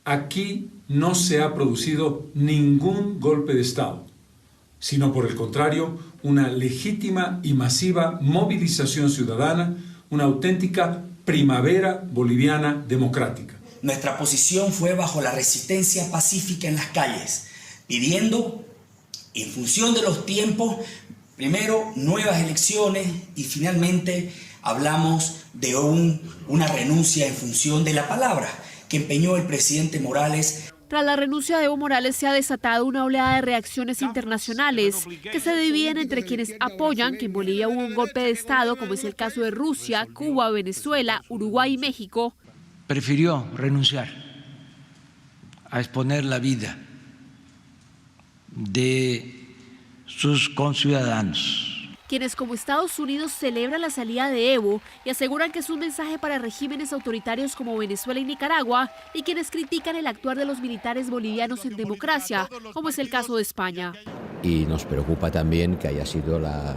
Aquí no se ha producido ningún golpe de Estado, sino por el contrario, una legítima y masiva movilización ciudadana, una auténtica primavera boliviana democrática. Nuestra posición fue bajo la resistencia pacífica en las calles, pidiendo, en función de los tiempos, primero nuevas elecciones y finalmente hablamos de una renuncia en función de la palabra que empeñó el presidente Morales. Tras la renuncia de Evo Morales se ha desatado una oleada de reacciones internacionales que se dividen entre quienes apoyan que en Bolivia hubo un golpe de Estado, como es el caso de Rusia, Cuba, Venezuela, Uruguay y México. Prefirió renunciar a exponer la vida de sus conciudadanos. Quienes como Estados Unidos celebran la salida de Evo y aseguran que es un mensaje para regímenes autoritarios como Venezuela y Nicaragua, y quienes critican el actuar de los militares bolivianos en democracia, como es el caso de España. Y nos preocupa también que haya sido la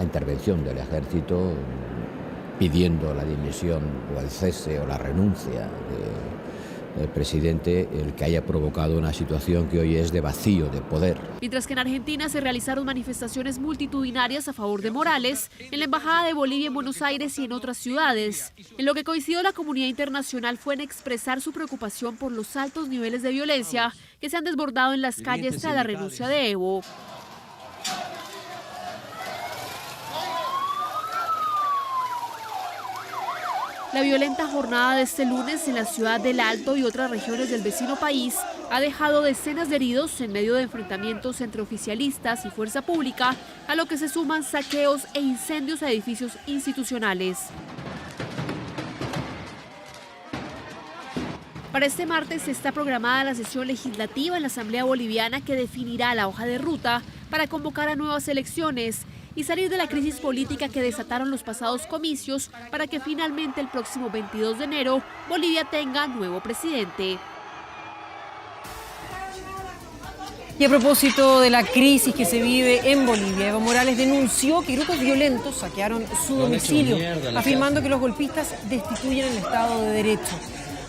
intervención del ejército pidiendo la dimisión o el cese o la renuncia del presidente el que haya provocado una situación que hoy es de vacío de poder. Mientras que en Argentina se realizaron manifestaciones multitudinarias a favor de Morales, en la Embajada de Bolivia en Buenos Aires y en otras ciudades. En lo que coincidió la comunidad internacional fue en expresar su preocupación por los altos niveles de violencia que se han desbordado en las calles tras la renuncia de Evo. La violenta jornada de este lunes en la ciudad del Alto y otras regiones del vecino país ha dejado decenas de heridos en medio de enfrentamientos entre oficialistas y fuerza pública, a lo que se suman saqueos e incendios a edificios institucionales. Para este martes está programada la sesión legislativa en la Asamblea Boliviana que definirá la hoja de ruta para convocar a nuevas elecciones y salir de la crisis política que desataron los pasados comicios para que finalmente el próximo 22 de enero Bolivia tenga nuevo presidente. Y a propósito de la crisis que se vive en Bolivia, Evo Morales denunció que grupos violentos saquearon su domicilio, afirmando que los golpistas destituyen el Estado de Derecho.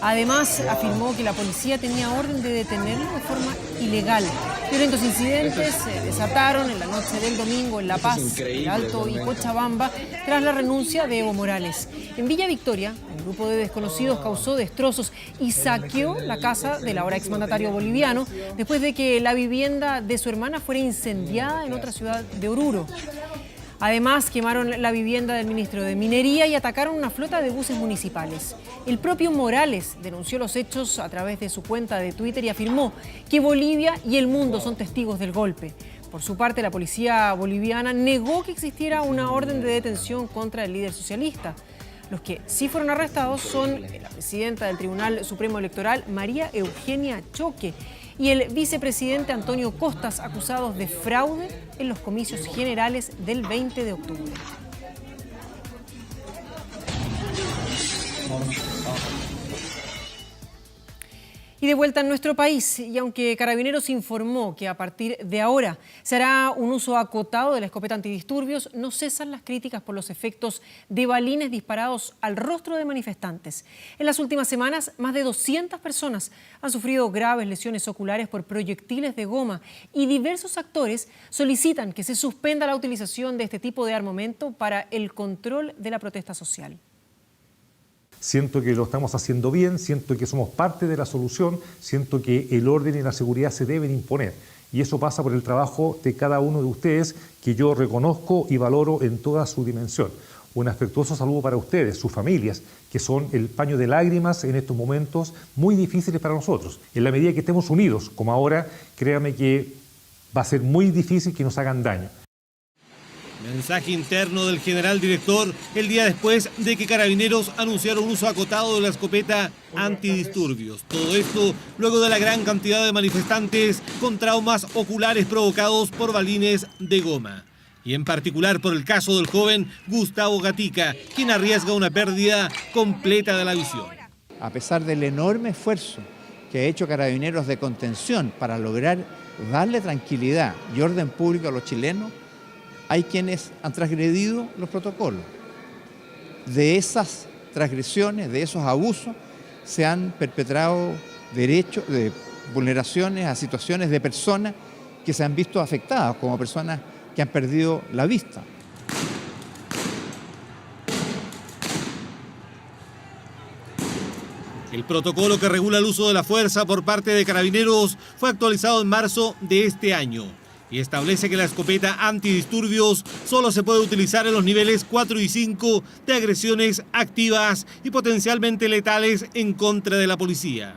Además, afirmó que la policía tenía orden de detenerlo de forma ilegal. Violentos incidentes se desataron en la noche del domingo en La Paz, El Alto y Cochabamba tras la renuncia de Evo Morales. En Villa Victoria, un grupo de desconocidos causó destrozos y saqueó la casa del ahora exmandatario boliviano después de que la vivienda de su hermana fuera incendiada en otra ciudad de Oruro. Además, quemaron la vivienda del ministro de Minería y atacaron una flota de buses municipales. El propio Morales denunció los hechos a través de su cuenta de Twitter y afirmó que Bolivia y el mundo son testigos del golpe. Por su parte, la policía boliviana negó que existiera una orden de detención contra el líder socialista. Los que sí fueron arrestados son la presidenta del Tribunal Supremo Electoral, María Eugenia Choque, y el vicepresidente Antonio Costas, acusados de fraude en los comicios generales del 20 de octubre. Y de vuelta en nuestro país, y aunque Carabineros informó que a partir de ahora se hará un uso acotado de la escopeta antidisturbios, no cesan las críticas por los efectos de balines disparados al rostro de manifestantes. En las últimas semanas, más de 200 personas han sufrido graves lesiones oculares por proyectiles de goma y diversos actores solicitan que se suspenda la utilización de este tipo de armamento para el control de la protesta social. Siento que lo estamos haciendo bien, siento que somos parte de la solución, siento que el orden y la seguridad se deben imponer. Y eso pasa por el trabajo de cada uno de ustedes, que yo reconozco y valoro en toda su dimensión. Un afectuoso saludo para ustedes, sus familias, que son el paño de lágrimas en estos momentos muy difíciles para nosotros. En la medida que estemos unidos, como ahora, créame que va a ser muy difícil que nos hagan daño. Mensaje interno del general director el día después de que Carabineros anunciara un uso acotado de la escopeta antidisturbios. Todo esto luego de la gran cantidad de manifestantes con traumas oculares provocados por balines de goma. Y en particular por el caso del joven Gustavo Gatica, quien arriesga una pérdida completa de la visión. A pesar del enorme esfuerzo que ha hecho Carabineros de contención para lograr darle tranquilidad y orden público a los chilenos, hay quienes han transgredido los protocolos. De esas transgresiones, de esos abusos, se han perpetrado vulneraciones a situaciones de personas que se han visto afectadas, como personas que han perdido la vista. El protocolo que regula el uso de la fuerza por parte de Carabineros fue actualizado en marzo de este año y establece que la escopeta antidisturbios solo se puede utilizar en los niveles 4 y 5 de agresiones activas y potencialmente letales en contra de la policía.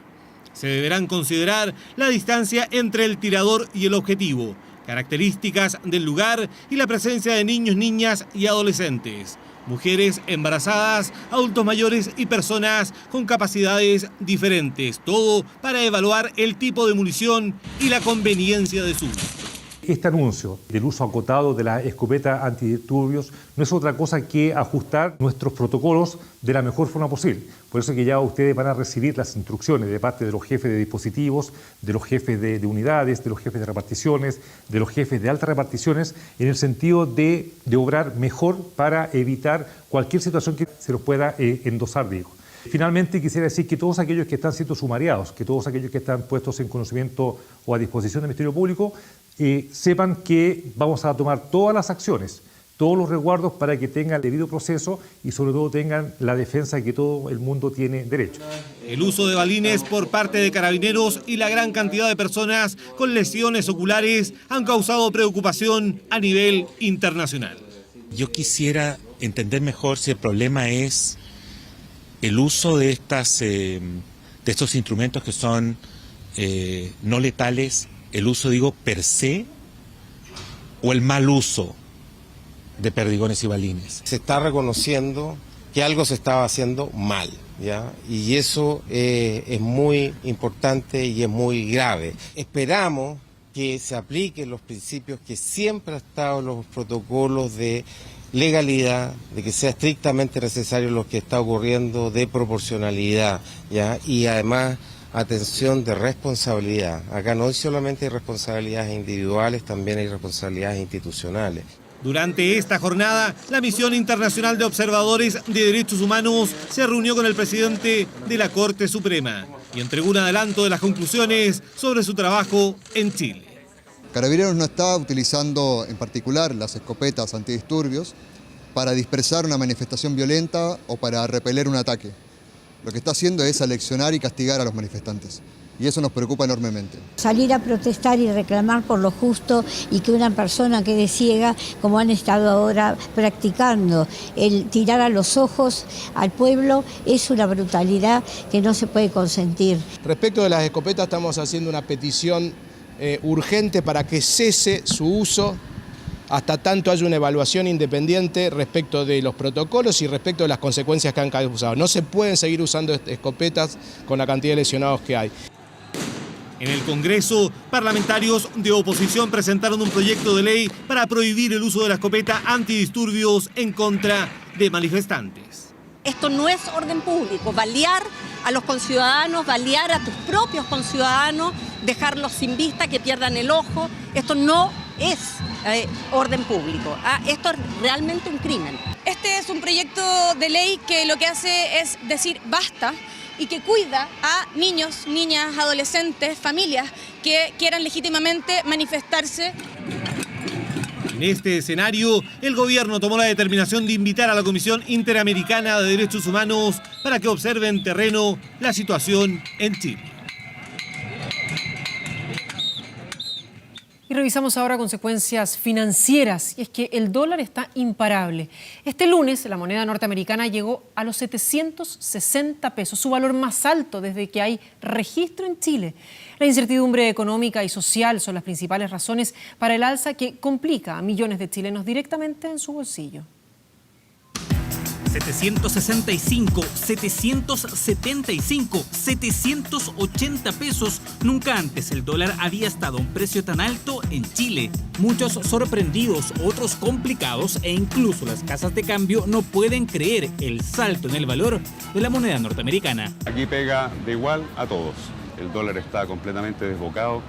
Se deberán considerar la distancia entre el tirador y el objetivo, características del lugar y la presencia de niños, niñas y adolescentes, mujeres embarazadas, adultos mayores y personas con capacidades diferentes, todo para evaluar el tipo de munición y la conveniencia de su uso. Este anuncio del uso acotado de la escopeta antidisturbios no es otra cosa que ajustar nuestros protocolos de la mejor forma posible. Por eso que ya ustedes van a recibir las instrucciones de parte de los jefes de dispositivos, de los jefes de unidades, de los jefes de reparticiones, de los jefes de altas reparticiones, en el sentido de obrar mejor para evitar cualquier situación que se los pueda endosar, digo. Finalmente, quisiera decir que todos aquellos que están siendo sumariados, que todos aquellos que están puestos en conocimiento o a disposición del Ministerio Público, sepan que vamos a tomar todas las acciones, todos los resguardos para que tengan el debido proceso y sobre todo tengan la defensa que todo el mundo tiene derecho. El uso de balines por parte de carabineros y la gran cantidad de personas con lesiones oculares han causado preocupación a nivel internacional. Yo quisiera entender mejor si el problema es el uso de estos instrumentos que son no letales, el uso, digo, per se, o el mal uso de perdigones y balines. Se está reconociendo que algo se estaba haciendo mal, ¿ya? Y eso es muy importante y es muy grave. Esperamos que se apliquen los principios que siempre han estado en los protocolos de legalidad, de que sea estrictamente necesario lo que está ocurriendo, de proporcionalidad, ¿ya? Y además atención de responsabilidad. Acá no solamente hay responsabilidades individuales, también hay responsabilidades institucionales. Durante esta jornada, la Misión Internacional de Observadores de Derechos Humanos se reunió con el presidente de la Corte Suprema y entregó un adelanto de las conclusiones sobre su trabajo en Chile. Carabineros no está utilizando en particular las escopetas antidisturbios para dispersar una manifestación violenta o para repeler un ataque. Lo que está haciendo es aleccionar y castigar a los manifestantes. Y eso nos preocupa enormemente. Salir a protestar y reclamar por lo justo y que una persona quede ciega, como han estado ahora practicando, el tirar a los ojos al pueblo, es una brutalidad que no se puede consentir. Respecto de las escopetas, estamos haciendo una petición urgente para que cese su uso hasta tanto haya una evaluación independiente respecto de los protocolos y respecto de las consecuencias que han causado. No se pueden seguir usando escopetas con la cantidad de lesionados que hay. En el Congreso, parlamentarios de oposición presentaron un proyecto de ley para prohibir el uso de la escopeta antidisturbios en contra de manifestantes. Esto no es orden público, balear a los conciudadanos, balear a tus propios conciudadanos, dejarlos sin vista, que pierdan el ojo. Esto no es orden público. Esto es realmente un crimen. Este es un proyecto de ley que lo que hace es decir basta y que cuida a niños, niñas, adolescentes, familias que quieran legítimamente manifestarse. En este escenario, el gobierno tomó la determinación de invitar a la Comisión Interamericana de Derechos Humanos para que observe en terreno la situación en Chile. Y revisamos ahora consecuencias financieras, y es que el dólar está imparable. Este lunes la moneda norteamericana llegó a los 760 pesos, su valor más alto desde que hay registro en Chile. La incertidumbre económica y social son las principales razones para el alza que complica a millones de chilenos directamente en su bolsillo. 765, 775, 780 pesos. Nunca antes el dólar había estado a un precio tan alto en Chile. Muchos sorprendidos, otros complicados e incluso las casas de cambio no pueden creer el salto en el valor de la moneda norteamericana. Aquí pega de igual a todos. El dólar está completamente desbocado,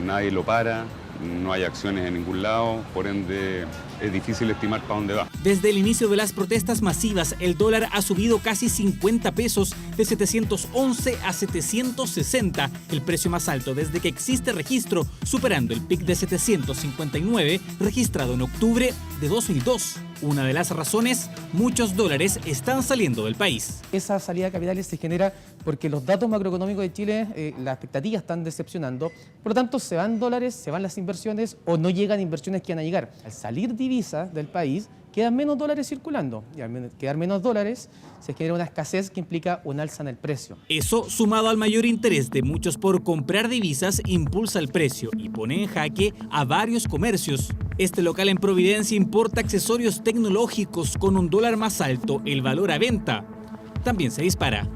nadie lo para, no hay acciones en ningún lado, por ende es difícil estimar para dónde va. Desde el inicio de las protestas masivas, el dólar ha subido casi 50 pesos, de 711 a 760, el precio más alto desde que existe registro, superando el pic de 759 registrado en octubre de 2002. Una de las razones, muchos dólares están saliendo del país. Esa salida de capitales se genera porque los datos macroeconómicos de Chile, las expectativas están decepcionando. Por lo tanto, se van dólares, se van las inversiones o no llegan inversiones que van a llegar. Al salir divisas del país, quedan menos dólares circulando. Y al quedar menos dólares, se genera una escasez que implica un alza en el precio. Eso, sumado al mayor interés de muchos por comprar divisas, impulsa el precio y pone en jaque a varios comercios. Este local en Providencia importa accesorios tecnológicos con un dólar más alto. El valor a venta también se dispara.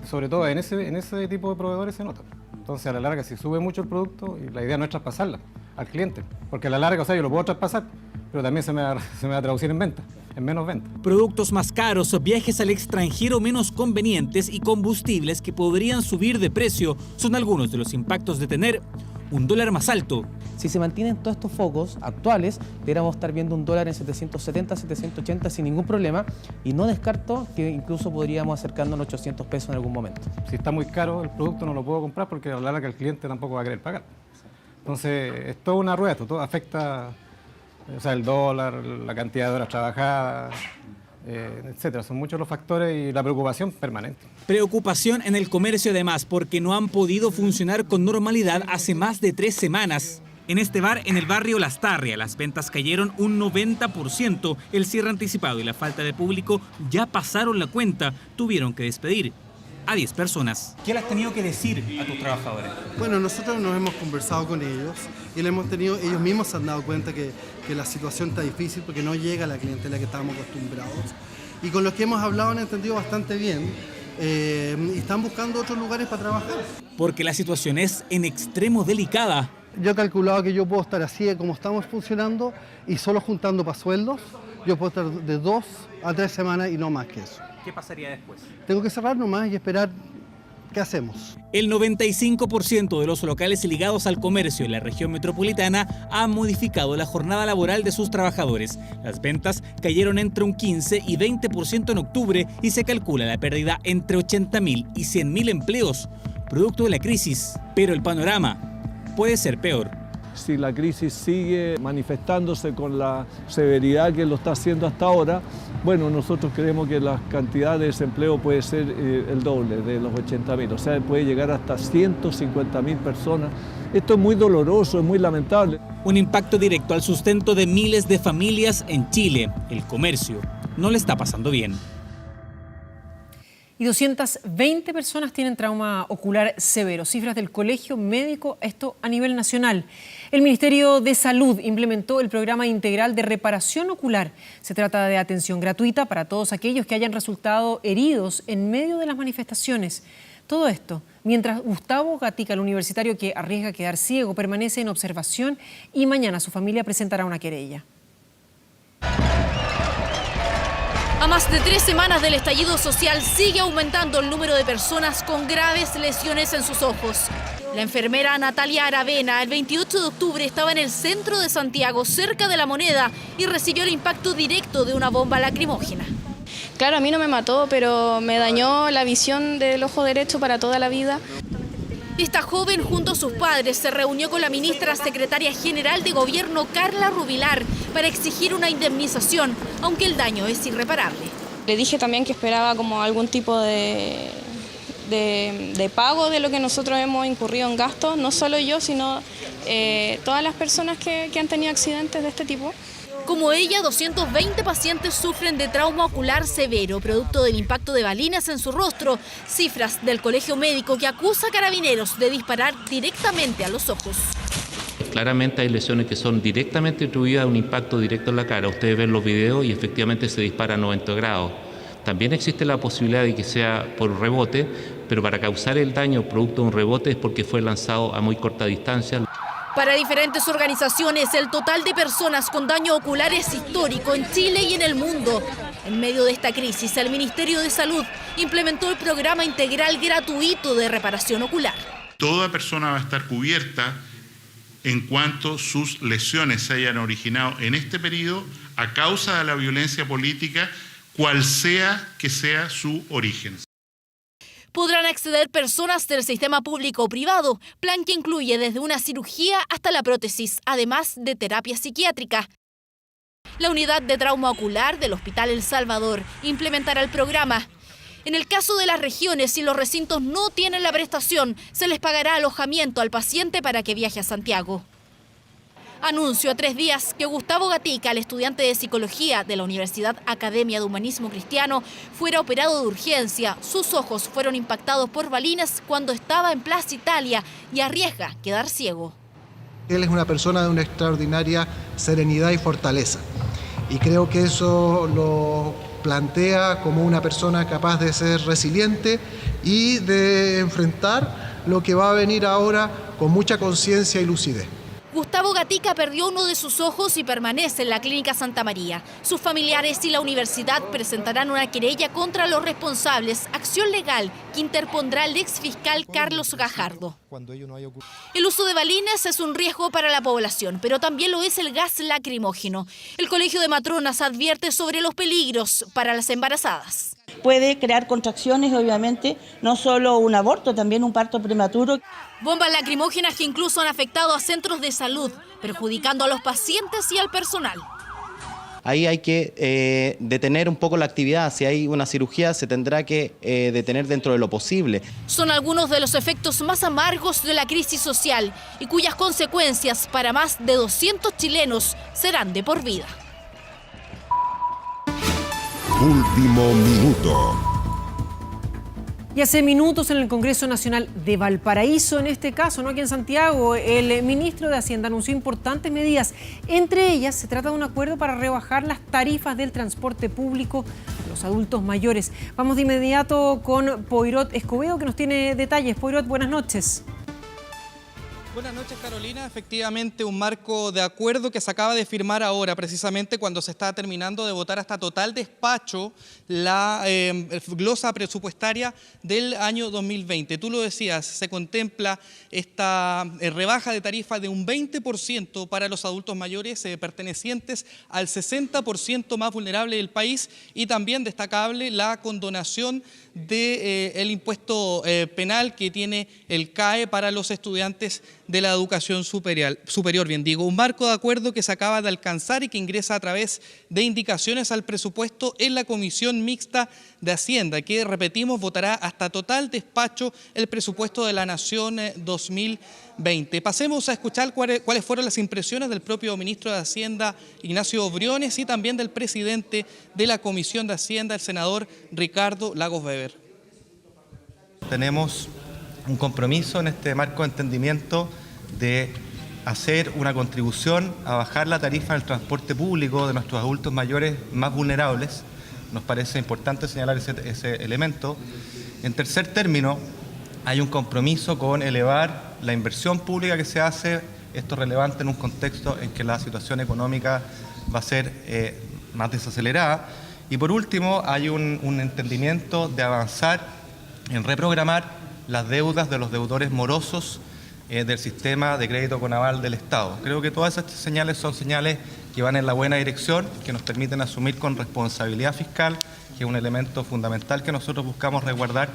Sobre todo en ese tipo de proveedores se nota. Entonces, a la larga, si sube mucho el producto, la idea no es traspasarla al cliente, porque a la larga, o sea, yo lo puedo traspasar, pero también se me va a traducir en venta, en menos venta. Productos más caros, viajes al extranjero menos convenientes y combustibles que podrían subir de precio son algunos de los impactos de tener un dólar más alto. Si se mantienen todos estos focos actuales, deberíamos estar viendo un dólar en 770, 780 sin ningún problema, y no descarto que incluso podríamos acercarnos a los 800 pesos en algún momento. Si está muy caro el producto no lo puedo comprar porque a la larga el cliente tampoco va a querer pagar. Entonces es toda una rueda, todo afecta, o sea, el dólar, la cantidad de horas trabajadas, etcétera. Son muchos los factores y la preocupación permanente. Preocupación en el comercio además porque no han podido funcionar con normalidad hace más de 3 semanas. En este bar, en el barrio Lastarria, las ventas cayeron un 90%. El cierre anticipado y la falta de público ya pasaron la cuenta. Tuvieron que despedir a 10 personas. ¿Qué le has tenido que decir a tus trabajadores? Bueno, nosotros nos hemos conversado con ellos y ellos mismos se han dado cuenta que la situación está difícil porque no llega la clientela que estábamos acostumbrados. Y con los que hemos hablado han entendido bastante bien y están buscando otros lugares para trabajar. Porque la situación es en extremo delicada. Yo he calculado que yo puedo estar así como estamos funcionando y solo juntando para sueldos, yo puedo estar de 2 a 3 semanas y no más que eso. ¿Qué pasaría después? Tengo que cerrar nomás y esperar qué hacemos. El 95% de los locales ligados al comercio en la región metropolitana han modificado la jornada laboral de sus trabajadores. Las ventas cayeron entre un 15 y 20% en octubre y se calcula la pérdida entre 80.000 y 100.000 empleos, producto de la crisis. Pero el panorama puede ser peor. Si la crisis sigue manifestándose con la severidad que lo está haciendo hasta ahora, bueno, nosotros creemos que la cantidad de desempleo puede ser el doble de los 80.000, o sea, puede llegar hasta 150.000 personas. Esto es muy doloroso, es muy lamentable. Un impacto directo al sustento de miles de familias en Chile. El comercio no le está pasando bien. Y 220 personas tienen trauma ocular severo, cifras del Colegio Médico, esto a nivel nacional. El Ministerio de Salud implementó el programa integral de reparación ocular. Se trata de atención gratuita para todos aquellos que hayan resultado heridos en medio de las manifestaciones. Todo esto mientras Gustavo Gatica, el universitario que arriesga a quedar ciego, permanece en observación y mañana su familia presentará una querella. A más de 3 semanas del estallido social sigue aumentando el número de personas con graves lesiones en sus ojos. La enfermera Natalia Aravena el 28 de octubre estaba en el centro de Santiago, cerca de La Moneda, y recibió el impacto directo de una bomba lacrimógena. Claro, a mí no me mató, pero me dañó la visión del ojo derecho para toda la vida. Esta joven junto a sus padres se reunió con la ministra secretaria general de Gobierno, Carla Rubilar, para exigir una indemnización, aunque el daño es irreparable. Le dije también que esperaba como algún tipo de pago de lo que nosotros hemos incurrido en gastos, no solo yo, sino todas las personas que han tenido accidentes de este tipo. Como ella, 220 pacientes sufren de trauma ocular severo, producto del impacto de balinas en su rostro. Cifras del Colegio Médico que acusa a Carabineros de disparar directamente a los ojos. Claramente hay lesiones que son directamente atribuidas a un impacto directo en la cara. Ustedes ven los videos y efectivamente se dispara a 90 grados. También existe la posibilidad de que sea por rebote, pero para causar el daño producto de un rebote es porque fue lanzado a muy corta distancia. Para diferentes organizaciones, el total de personas con daño ocular es histórico en Chile y en el mundo. En medio de esta crisis, el Ministerio de Salud implementó el programa integral gratuito de reparación ocular. Toda persona va a estar cubierta en cuanto sus lesiones se hayan originado en este periodo a causa de la violencia política, cual sea que sea su origen. Podrán acceder personas del sistema público o privado, plan que incluye desde una cirugía hasta la prótesis, además de terapia psiquiátrica. La unidad de trauma ocular del Hospital El Salvador implementará el programa. En el caso de las regiones, si los recintos no tienen la prestación, se les pagará alojamiento al paciente para que viaje a Santiago. Anunció a 3 días que Gustavo Gatica, el estudiante de psicología de la Universidad Academia de Humanismo Cristiano, fuera operado de urgencia. Sus ojos fueron impactados por balinas cuando estaba en Plaza Italia y arriesga quedar ciego. Él es una persona de una extraordinaria serenidad y fortaleza. Y creo que eso lo plantea como una persona capaz de ser resiliente y de enfrentar lo que va a venir ahora con mucha conciencia y lucidez. Gustavo Gatica perdió uno de sus ojos y permanece en la Clínica Santa María. Sus familiares y la universidad presentarán una querella contra los responsables, acción legal que interpondrá el exfiscal Carlos Gajardo. El uso de balines es un riesgo para la población, pero también lo es el gas lacrimógeno. El Colegio de Matronas advierte sobre los peligros para las embarazadas. Puede crear contracciones y obviamente no solo un aborto, también un parto prematuro. Bombas lacrimógenas que incluso han afectado a centros de salud, perjudicando a los pacientes y al personal. Ahí hay que detener un poco la actividad. Si hay una cirugía, se tendrá que detener dentro de lo posible. Son algunos de los efectos más amargos de la crisis social y cuyas consecuencias para más de 200 chilenos serán de por vida. Último minuto. Y hace minutos en el Congreso Nacional de Valparaíso, en este caso, no aquí en Santiago, el ministro de Hacienda anunció importantes medidas. Entre ellas, se trata de un acuerdo para rebajar las tarifas del transporte público a los adultos mayores. Vamos de inmediato con Poirot Escobedo, que nos tiene detalles. Poirot, buenas noches. Buenas noches, Carolina. Efectivamente, un marco de acuerdo que se acaba de firmar ahora, precisamente cuando se está terminando de votar hasta total despacho la glosa presupuestaria del año 2020. Tú lo decías, se contempla esta rebaja de tarifa de un 20% para los adultos mayores pertenecientes al 60% más vulnerable del país, y también destacable la condonación del impuesto penal que tiene el CAE para los estudiantes de la educación superior. Un marco de acuerdo que se acaba de alcanzar y que ingresa a través de indicaciones al presupuesto en la Comisión Mixta de Hacienda, que, repetimos, votará hasta total despacho el presupuesto de la Nación 2020. Pasemos a escuchar cuáles fueron las impresiones del propio ministro de Hacienda, Ignacio Briones, y también del presidente de la Comisión de Hacienda, el senador Ricardo Lagos Weber. Tenemos un compromiso en este marco de entendimiento de hacer una contribución a bajar la tarifa del transporte público de nuestros adultos mayores más vulnerables. Nos parece importante señalar ese elemento. En tercer término, hay un compromiso con elevar la inversión pública que se hace. Esto es relevante en un contexto en que la situación económica va a ser más desacelerada. Y por último, hay un entendimiento de avanzar en reprogramar las deudas de los deudores morosos del sistema de crédito con aval del Estado. Creo que todas estas señales son señales que van en la buena dirección, que nos permiten asumir con responsabilidad fiscal, que es un elemento fundamental que nosotros buscamos resguardar,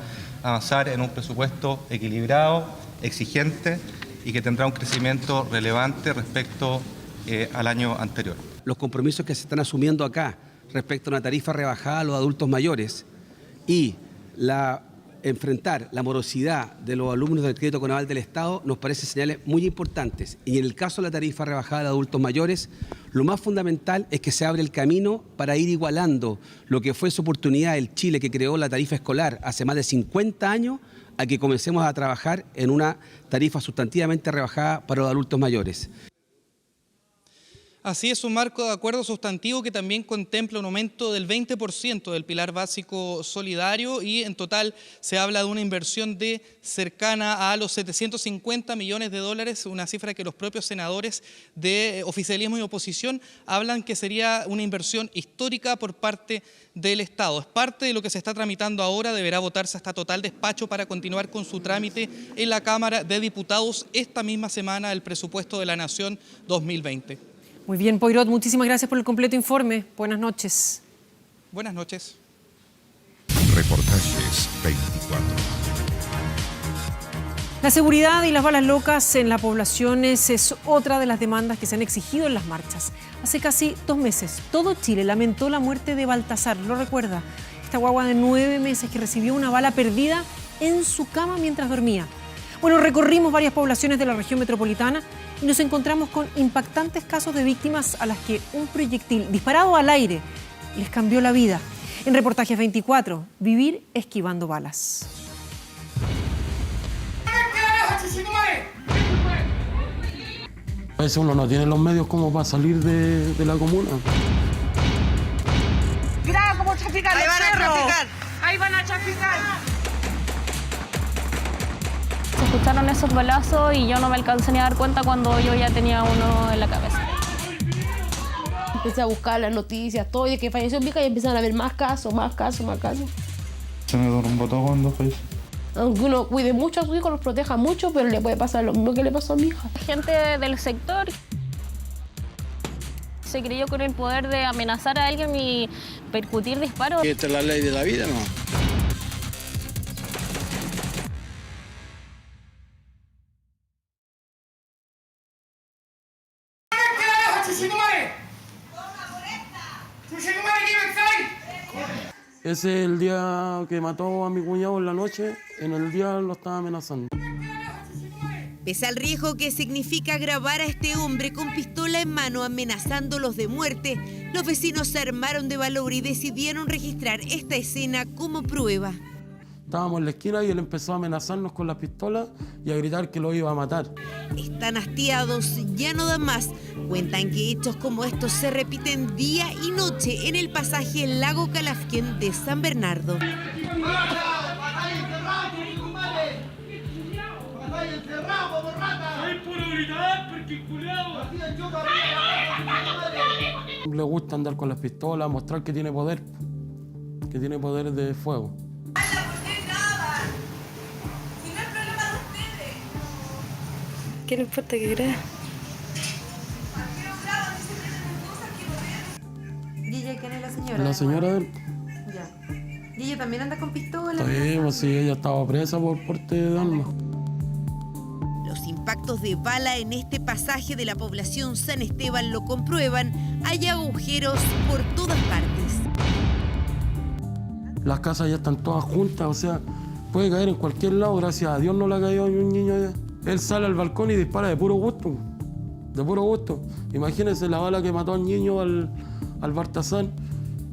avanzar en un presupuesto equilibrado, exigente y que tendrá un crecimiento relevante respecto al año anterior. Los compromisos que se están asumiendo acá respecto a una tarifa rebajada a los adultos mayores y enfrentar la morosidad de los alumnos del crédito con aval del Estado nos parecen señales muy importantes. Y en el caso de la tarifa rebajada de adultos mayores, lo más fundamental es que se abre el camino para ir igualando lo que fue su oportunidad el Chile que creó la tarifa escolar hace más de 50 años, a que comencemos a trabajar en una tarifa sustantivamente rebajada para los adultos mayores. Así es, un marco de acuerdo sustantivo que también contempla un aumento del 20% del pilar básico solidario, y en total se habla de una inversión de cercana a los 750 millones de dólares, una cifra que los propios senadores de oficialismo y oposición hablan que sería una inversión histórica por parte del Estado. Es parte de lo que se está tramitando ahora, deberá votarse hasta total despacho para continuar con su trámite en la Cámara de Diputados esta misma semana el presupuesto de la Nación 2020. Muy bien, Poirot, muchísimas gracias por el completo informe. Buenas noches. Buenas noches. Reportajes 24. La seguridad y las balas locas en la población es otra de las demandas que se han exigido en las marchas. Hace casi 2 meses, todo Chile lamentó la muerte de Baltasar, ¿lo recuerda? Esta guagua de 9 meses que recibió una bala perdida en su cama mientras dormía. Bueno, recorrimos varias poblaciones de la región metropolitana y nos encontramos con impactantes casos de víctimas a las que un proyectil disparado al aire les cambió la vida. En Reportajes 24, vivir esquivando balas. A veces uno no tiene los medios como para salir de la comuna. Mira cómo trafican los perros. Ahí van a traficar. se escucharon esos balazos y yo no me alcancé ni a dar cuenta cuando yo ya tenía uno en la cabeza. Empecé a buscar las noticias, todo, y de que falleció mi hija y empezaron a haber más casos. Se me derrumbó todo cuando falleció. Aunque uno cuide mucho a su hijo, los proteja mucho, pero le puede pasar lo mismo que le pasó a mi hija. Gente del sector se creyó con el poder de amenazar a alguien y percutir disparos. Esta es la ley de la vida, ¿no? Ese es el día que mató a mi cuñado en la noche, en el día lo estaba amenazando. Pese al riesgo que significa grabar a este hombre con pistola en mano amenazándolos de muerte, los vecinos se armaron de valor y decidieron registrar esta escena como prueba. Estábamos en la esquina y él empezó a amenazarnos con la pistola y a gritar que lo iba a matar. Están hastiados, ya no dan más. Cuentan que hechos como estos se repiten día y noche en el pasaje Lago Calafquén de San Bernardo. Le gusta andar con las pistolas, mostrar que tiene poder de fuego. ¿Qué le importa que crea? ¿Gille quién es la señora? La señora de él. Ya. ¿Gille también anda con pistola? Sí, pues sí, ella estaba presa por porte de arma. Los impactos de bala en este pasaje de la población San Esteban lo comprueban. Hay agujeros por todas partes. Las casas ya están todas juntas, o sea, puede caer en cualquier lado. Gracias a Dios no le ha caído ni un niño allá. Él sale al balcón y dispara de puro gusto. De puro gusto. Imagínense la bala que mató al niño, al Bartazán.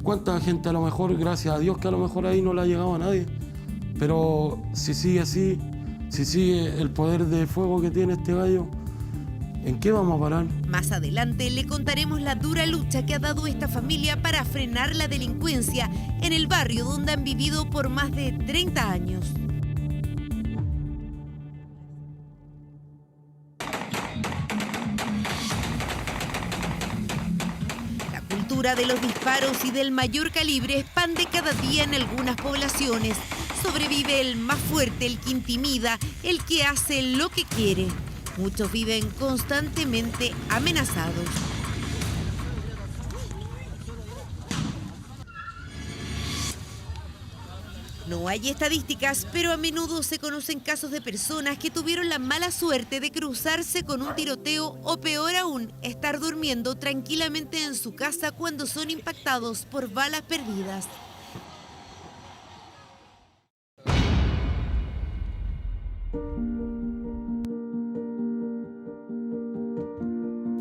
¿Cuánta gente a lo mejor, gracias a Dios que a lo mejor ahí no le ha llegado a nadie? Pero si sigue así, si sigue el poder de fuego que tiene este gallo, ¿en qué vamos a parar? Más adelante le contaremos la dura lucha que ha dado esta familia para frenar la delincuencia en el barrio donde han vivido por más de 30 años. De los disparos y del mayor calibre expande cada día en algunas poblaciones. Sobrevive el más fuerte, el que intimida, el que hace lo que quiere. Muchos viven constantemente amenazados. No hay estadísticas, pero a menudo se conocen casos de personas que tuvieron la mala suerte de cruzarse con un tiroteo o, peor aún, estar durmiendo tranquilamente en su casa cuando son impactados por balas perdidas.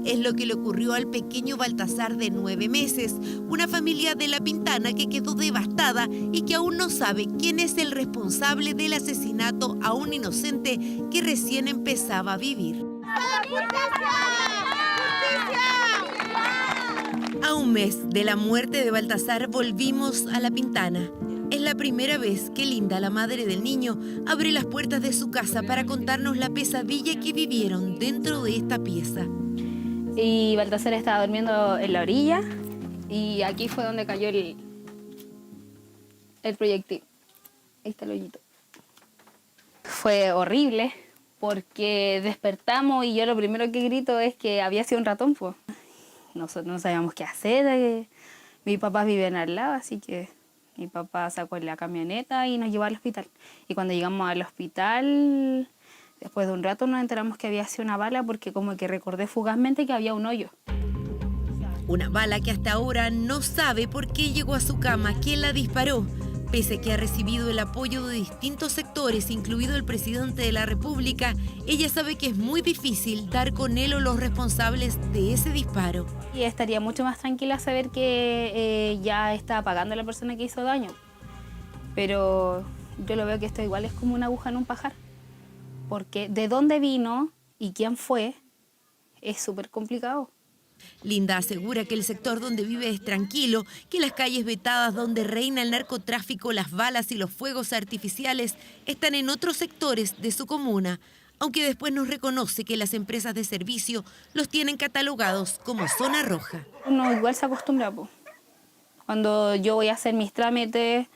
Es lo que le ocurrió al pequeño Baltasar de 9 meses, una familia de La Pintana que quedó devastada y que aún no sabe quién es el responsable del asesinato a un inocente que recién empezaba a vivir. A un mes de la muerte de Baltasar volvimos a La Pintana. Es la primera vez que Linda, la madre del niño, abre las puertas de su casa para contarnos la pesadilla que vivieron dentro de esta pieza. Y Baltasar estaba durmiendo en la orilla y aquí fue donde cayó el proyectil. Ahí está el hoyito. Fue horrible porque despertamos y yo lo primero que grito es que había sido un ratón, pues. Nosotros no sabíamos qué hacer. Mis papás viven al lado, así que mi papá sacó la camioneta y nos llevó al hospital. Y cuando llegamos al hospital, después de un rato nos enteramos que había sido una bala porque como que recordé fugazmente que había un hoyo. Una bala que hasta ahora no sabe por qué llegó a su cama, quién la disparó. Pese a que ha recibido el apoyo de distintos sectores, incluido el presidente de la República, ella sabe que es muy difícil dar con él o los responsables de ese disparo. Y estaría mucho más tranquila saber que ya está pagando a la persona que hizo daño. Pero yo lo veo que esto igual es como una aguja en un pajar. Porque de dónde vino y quién fue es súper complicado. Linda asegura que el sector donde vive es tranquilo, que las calles vetadas donde reina el narcotráfico, las balas y los fuegos artificiales están en otros sectores de su comuna, aunque después nos reconoce que las empresas de servicio los tienen catalogados como zona roja. Uno igual se acostumbra, po. Cuando yo voy a hacer mis trámites,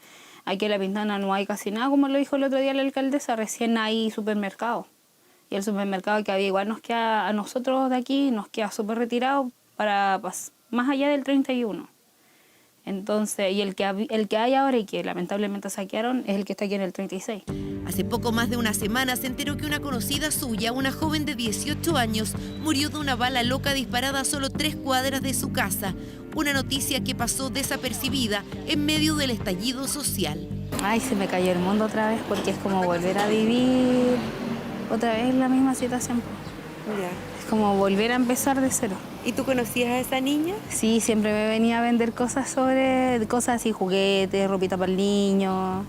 aquí en La Pintana no hay casi nada, como lo dijo el otro día la alcaldesa, recién hay supermercado. Y el supermercado que había igual nos queda, a nosotros de aquí, nos queda súper retirado para más allá del 31. Entonces, y el que hay ahora y que lamentablemente saquearon es el que está aquí en el 36. Hace poco más de una semana se enteró que una conocida suya, una joven de 18 años, murió de una bala loca disparada a solo 3 cuadras de su casa. Una noticia que pasó desapercibida en medio del estallido social. Ay, se me cayó el mundo otra vez porque es como volver a vivir otra vez la misma situación. Es como volver a empezar de cero. ¿Y tú conocías a esa niña? Sí, siempre me venía a vender cosas así, juguetes, ropita para el niño.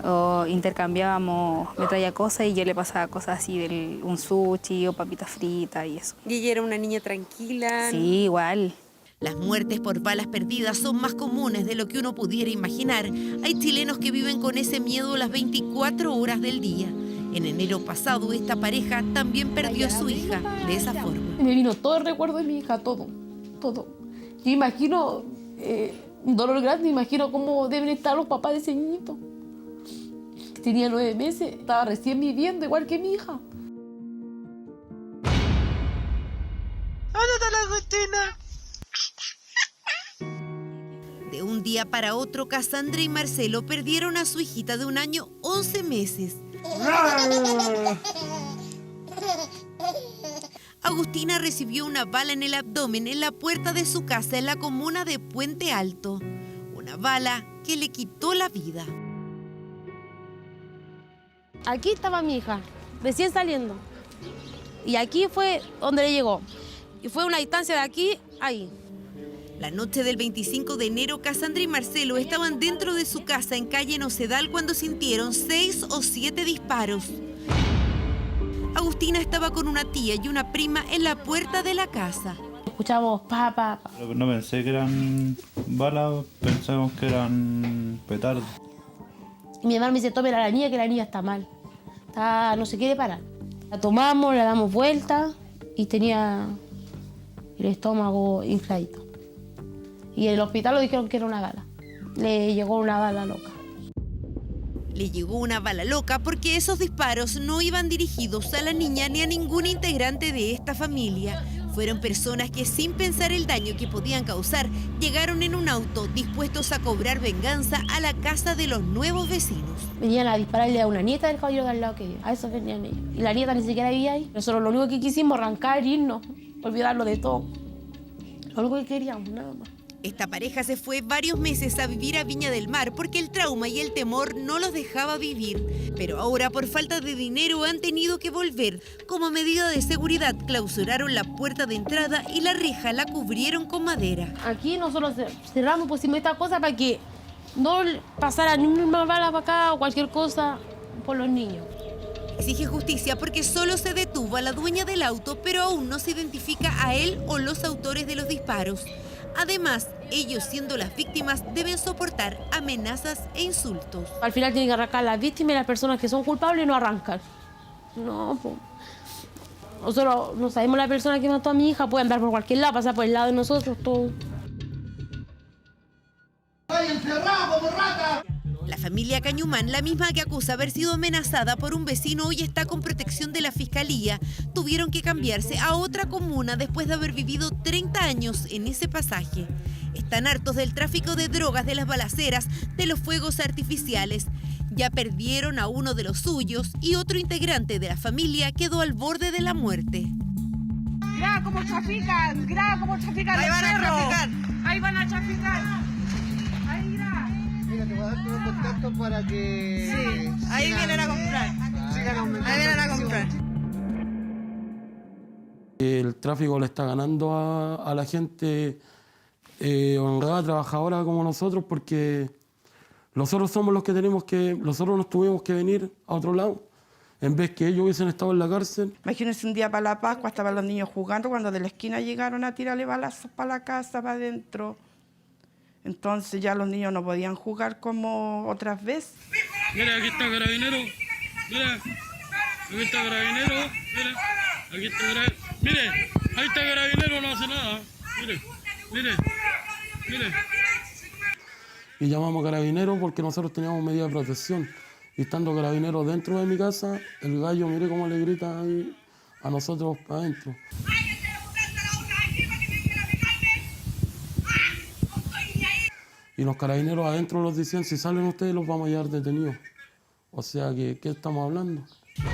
O intercambiábamos, me traía cosas y yo le pasaba cosas así, un sushi o papitas fritas y eso. ¿Y ella era una niña tranquila? Sí, igual. Las muertes por balas perdidas son más comunes de lo que uno pudiera imaginar. Hay chilenos que viven con ese miedo las 24 horas del día. En enero pasado, esta pareja también perdió a su hija de esa forma. Me vino todo el recuerdo de mi hija, todo. Yo imagino un dolor grande, imagino cómo deben estar los papás de ese niñito. Tenía 9 meses, estaba recién viviendo, igual que mi hija. ¿Dónde está la Agustina? De un día para otro, Cassandra y Marcelo perdieron a su hijita de 1 año, 11 meses. Agustina recibió una bala en el abdomen en la puerta de su casa en la comuna de Puente Alto. Una bala que le quitó la vida. Aquí estaba mi hija, recién saliendo. Y aquí fue donde le llegó. Y fue una distancia de aquí a ahí. La noche del 25 de enero, Cassandra y Marcelo estaban dentro de su casa en calle Nocedal cuando sintieron 6 o 7 disparos. Agustina estaba con una tía y una prima en la puerta de la casa. Escuchamos pa, pa, pa. No pensé que eran balas, pensamos que eran petardos. Y mi hermano me dice, tome a la niña, que la niña está mal. No se quiere parar. La tomamos, la damos vuelta y tenía el estómago infladito. Y en el hospital lo dijeron que era una bala. Le llegó una bala loca. Le llegó una bala loca porque esos disparos no iban dirigidos a la niña ni a ningún integrante de esta familia. Fueron personas que, sin pensar el daño que podían causar, llegaron en un auto dispuestos a cobrar venganza a la casa de los nuevos vecinos. Venían a dispararle a una nieta del caballero de al lado que yo. A eso venían ellos. Y la nieta ni siquiera vivía ahí. Nosotros lo único que quisimos arrancar, irnos, olvidarlo de todo. Lo único que queríamos, nada más. Esta pareja se fue varios meses a vivir a Viña del Mar porque el trauma y el temor no los dejaba vivir. Pero ahora, por falta de dinero, han tenido que volver. Como medida de seguridad, clausuraron la puerta de entrada y la reja la cubrieron con madera. Aquí nosotros cerramos, pusimos esta cosa para que no pasara ni una bala para acá o cualquier cosa por los niños. Exige justicia porque solo se detuvo a la dueña del auto, pero aún no se identifica a él o los autores de los disparos. Además, ellos, siendo las víctimas, deben soportar amenazas e insultos. Al final tienen que arrancar a las víctimas y las personas que son culpables no arrancan. No, pues. Nosotros no sabemos la persona que mató a mi hija, puede andar por cualquier lado, pasar por el lado de nosotros, todo. ¡Ay, encerrado como rata! La familia Cañumán, la misma que acusa haber sido amenazada por un vecino, hoy está con protección de la fiscalía. Tuvieron que cambiarse a otra comuna después de haber vivido 30 años en ese pasaje. Están hartos del tráfico de drogas, de las balaceras, de los fuegos artificiales. Ya perdieron a uno de los suyos y otro integrante de la familia quedó al borde de la muerte. ¡Mira cómo trafican! ¡Mira cómo trafican! ¡Ahí van a traficar! ¡Ahí van a traficar! ¡Ahí mira! Mira, te voy a dar tu contacto para que... Sí, ahí vienen a comprar. Ahí vienen a comprar. El tráfico le está ganando a la gente honrada, trabajadora como nosotros, porque nosotros somos los que nosotros nos tuvimos que venir a otro lado. en vez que ellos hubiesen estado en la cárcel. Imagínense un día para la Pascua, estaban los niños jugando cuando de la esquina llegaron a tirarle balazos para la casa, para adentro. Entonces ya los niños no podían jugar como otras veces. Mira, aquí está Carabinero. Mira, aquí está Carabinero. Mira, aquí está Carabinero. Mire, ahí está Carabinero, no hace nada. Mire, mire, mire. Y llamamos a Carabineros porque nosotros teníamos medidas de protección. Y estando Carabineros dentro de mi casa, el gallo, mire cómo le grita ahí a nosotros para adentro. Y los Carabineros adentro los decían, si salen ustedes los vamos a llevar detenidos. O sea, ¿qué estamos hablando?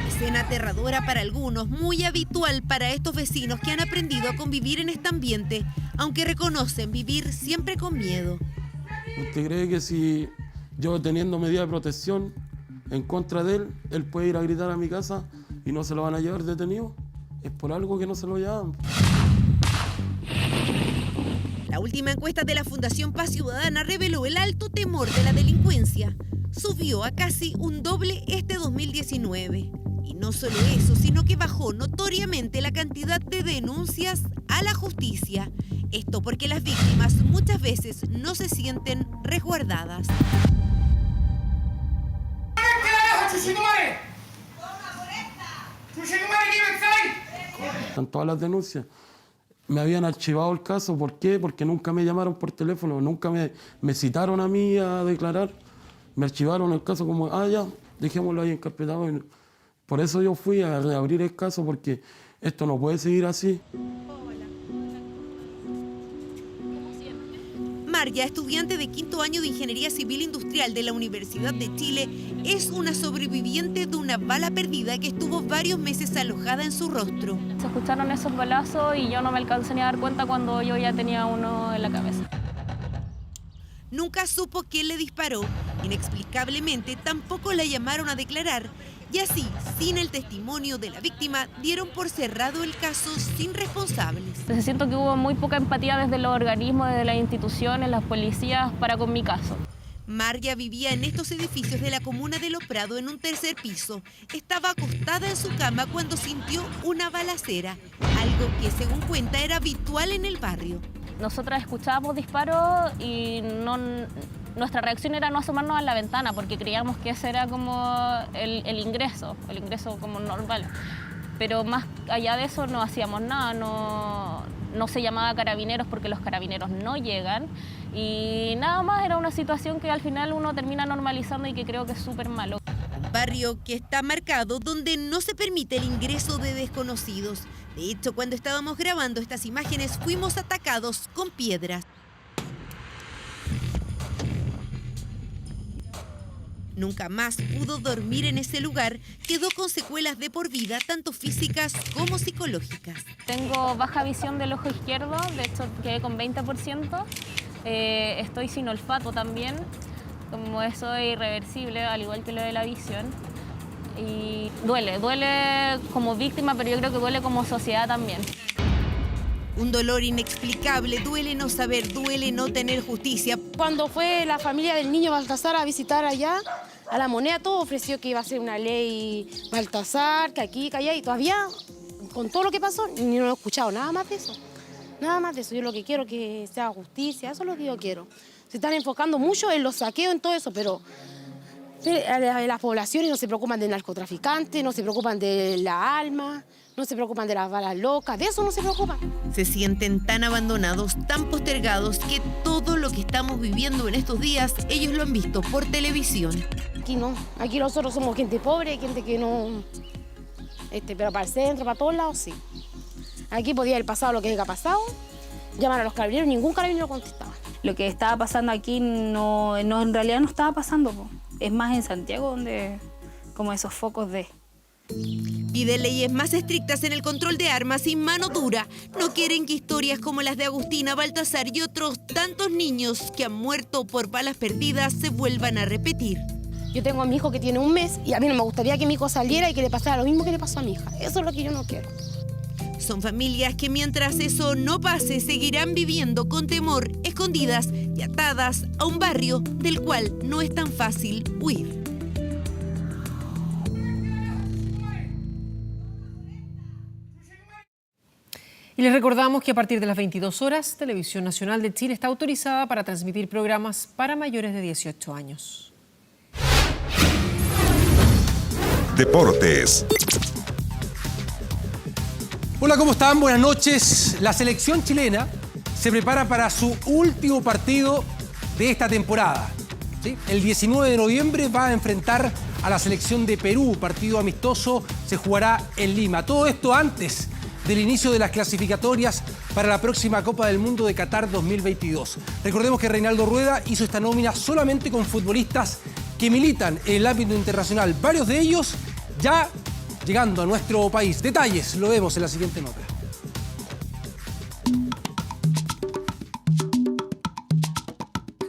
Escena aterradora para algunos, muy habitual para estos vecinos que han aprendido a convivir en este ambiente, aunque reconocen vivir siempre con miedo. ¿Usted cree que si yo teniendo medidas de protección en contra de él puede ir a gritar a mi casa y no se lo van a llevar detenido? Es por algo que no se lo llevan. La última encuesta de la Fundación Paz Ciudadana reveló el alto temor de la delincuencia. Subió a casi un doble este 2019. Y no solo eso, sino que bajó notoriamente la cantidad de denuncias a la justicia. Esto porque las víctimas muchas veces no se sienten resguardadas. Están todas las denuncias. Me habían archivado el caso. ¿Por qué? Porque nunca me llamaron por teléfono, nunca me citaron a mí a declarar. Me archivaron el caso como, ya, dejémoslo ahí encarpetado. Por eso yo fui a reabrir el caso, porque esto no puede seguir así. Marya, estudiante de 5º año de Ingeniería Civil Industrial de la Universidad de Chile, es una sobreviviente de una bala perdida que estuvo varios meses alojada en su rostro. Se escucharon esos balazos y yo no me alcancé ni a dar cuenta cuando yo ya tenía uno en la cabeza. Nunca supo quién le disparó. Inexplicablemente, tampoco la llamaron a declarar. Y así, sin el testimonio de la víctima, dieron por cerrado el caso sin responsables. Siento que hubo muy poca empatía desde los organismos, desde las instituciones, las policías, para con mi caso. Marya vivía en estos edificios de la comuna de Los Prados en un 3er piso. Estaba acostada en su cama cuando sintió una balacera, algo que según cuenta era habitual en el barrio. Nosotras escuchábamos disparos y nuestra reacción era no asomarnos a la ventana porque creíamos que ese era como el ingreso como normal. Pero más allá de eso no hacíamos nada, no se llamaba Carabineros porque los Carabineros no llegan y nada más era una situación que al final uno termina normalizando y que creo que es súper malo. Un barrio que está marcado donde no se permite el ingreso de desconocidos. De hecho, cuando estábamos grabando estas imágenes fuimos atacados con piedras. Nunca más pudo dormir en ese lugar, quedó con secuelas de por vida, tanto físicas como psicológicas. Tengo baja visión del ojo izquierdo, de hecho quedé con 20%, estoy sin olfato también, como eso es irreversible, al igual que lo de la visión. Y duele como víctima, pero yo creo que duele como sociedad también. Un dolor inexplicable, duele no saber, duele no tener justicia. Cuando fue la familia del niño Baltasar a visitar allá, a La Moneda, todo ofreció que iba a ser una ley Baltasar, que aquí, que allá, y todavía, con todo lo que pasó, ni no he escuchado nada más de eso. Nada más de eso. Yo lo que quiero es que sea justicia, eso es lo que yo quiero. Se están enfocando mucho en los saqueos, en todo eso, pero las poblaciones no se preocupan de narcotraficantes, no se preocupan de la alma, no se preocupan de las balas locas, de eso no se preocupan. Se sienten tan abandonados, tan postergados, que todo lo que estamos viviendo en estos días, ellos lo han visto por televisión. Aquí no, aquí nosotros somos gente pobre, gente que no... pero para el centro, para todos lados, sí. Aquí podía haber pasado lo que haya pasado, llamar a los carabineros, ningún carabinero contestaba. Lo que estaba pasando aquí no en realidad no estaba pasando, po. Es más en Santiago donde como esos focos de... Pide leyes más estrictas en el control de armas y mano dura. No quieren que historias como las de Agustina, Baltasar y otros tantos niños que han muerto por balas perdidas se vuelvan a repetir. Yo tengo a mi hijo que tiene 1 mes y a mí no me gustaría que mi hijo saliera y que le pasara lo mismo que le pasó a mi hija. Eso es lo que yo no quiero. Son familias que mientras eso no pase seguirán viviendo con temor, escondidas y atadas a un barrio del cual no es tan fácil huir. Y les recordamos que a partir de las 22 horas, Televisión Nacional de Chile está autorizada para transmitir programas para mayores de 18 años. Deportes. Hola, ¿cómo están? Buenas noches. La selección chilena se prepara para su último partido de esta temporada. ¿Sí? El 19 de noviembre va a enfrentar a la selección de Perú. Partido amistoso se jugará en Lima. Todo esto antes del inicio de las clasificatorias para la próxima Copa del Mundo de Qatar 2022. Recordemos que Reinaldo Rueda hizo esta nómina solamente con futbolistas que militan en el ámbito internacional. Varios de ellos ya llegando a nuestro país. Detalles lo vemos en la siguiente nota.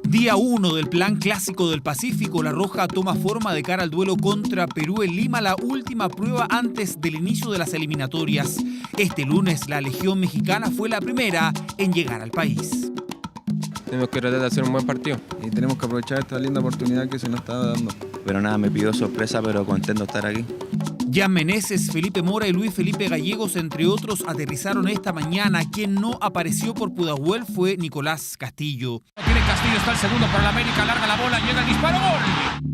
Día 1 del plan clásico del Pacífico, La Roja toma forma de cara al duelo contra Perú en Lima, la última prueba antes del inicio de las eliminatorias. Este lunes la Legión Mexicana fue la primera en llegar al país. Tenemos que tratar de hacer un buen partido y tenemos que aprovechar esta linda oportunidad que se nos está dando. Pero nada, me pidió sorpresa, pero contento de estar aquí. Jan Meneses, Felipe Mora y Luis Felipe Gallegos, entre otros, aterrizaron esta mañana. Quien no apareció por Pudahuel fue Nicolás Castillo. Tiene Castillo, está el segundo para la América, larga la bola, llega el disparo, gol.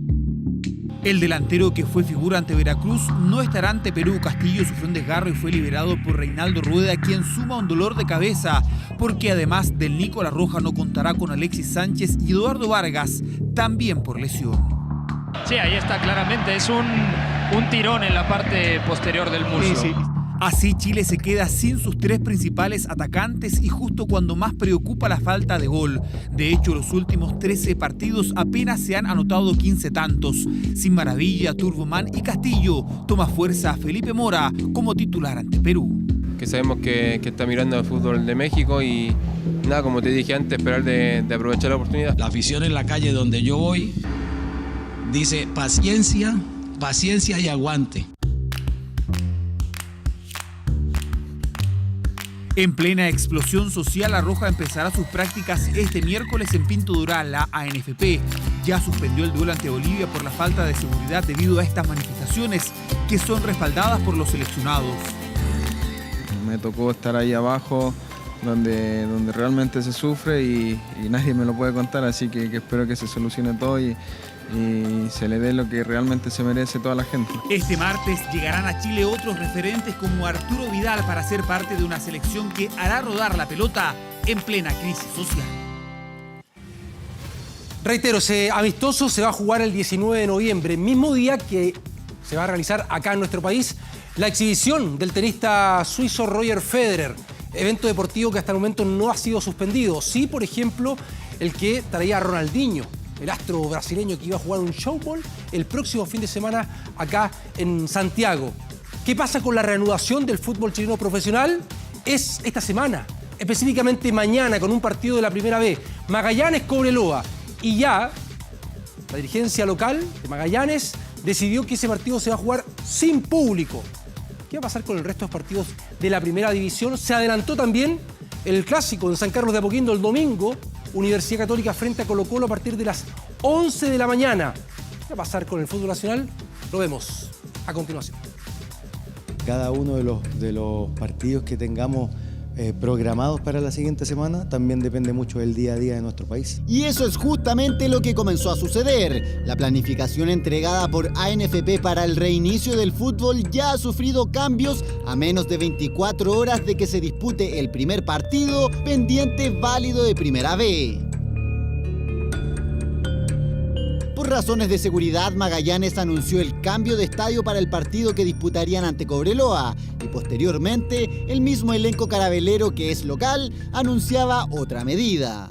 El delantero que fue figura ante Veracruz no estará ante Perú. Castillo sufrió un desgarro y fue liberado por Reinaldo Rueda, quien suma un dolor de cabeza, porque además del Nico La Roja no contará con Alexis Sánchez y Eduardo Vargas, también por lesión. Sí, ahí está claramente, es un tirón en la parte posterior del muslo. Sí. Así Chile se queda sin sus tres principales atacantes y justo cuando más preocupa la falta de gol. De hecho, los últimos 13 partidos apenas se han anotado 15 tantos. Sin Maravilla, Turboman y Castillo, toma fuerza Felipe Mora como titular ante Perú. Que sabemos que está mirando el fútbol de México y nada, como te dije antes, esperar de aprovechar la oportunidad. La afición en la calle donde yo voy dice paciencia, paciencia y aguante. En plena explosión social, La Roja empezará sus prácticas este miércoles en Pinto Dural. La ANFP ya suspendió el duelo ante Bolivia por la falta de seguridad debido a estas manifestaciones que son respaldadas por los seleccionados. Me tocó estar ahí abajo donde realmente se sufre y nadie me lo puede contar, así que espero que se solucione todo y se le dé lo que realmente se merece toda la gente. Este martes llegarán a Chile otros referentes como Arturo Vidal para ser parte de una selección que hará rodar la pelota en plena crisis social. Reitero, ese amistoso se va a jugar el 19 de noviembre, mismo día que se va a realizar acá en nuestro país la exhibición del tenista suizo Roger Federer, evento deportivo que hasta el momento no ha sido suspendido. Sí, por ejemplo, el que traía a Ronaldinho, el astro brasileño que iba a jugar un showball el próximo fin de semana acá en Santiago. ¿Qué pasa con la reanudación del fútbol chileno profesional? Es esta semana, específicamente mañana, con un partido de la Primera B, Magallanes-Cobreloa. Y ya la dirigencia local de Magallanes decidió que ese partido se va a jugar sin público. ¿Qué va a pasar con el resto de los partidos de la Primera División? Se adelantó también el clásico en San Carlos de Apoquindo el domingo, Universidad Católica frente a Colo-Colo a partir de las 11 de la mañana. ¿Qué va a pasar con el fútbol nacional? Lo vemos a continuación. Cada uno de los partidos que tengamos programados para la siguiente semana también depende mucho del día a día de nuestro país. Y eso es justamente lo que comenzó a suceder. La planificación entregada por ANFP para el reinicio del fútbol ya ha sufrido cambios a menos de 24 horas de que se dispute el primer partido pendiente válido de Primera B. Por razones de seguridad, Magallanes anunció el cambio de estadio para el partido que disputarían ante Cobreloa y posteriormente el mismo elenco carabelero que es local anunciaba otra medida.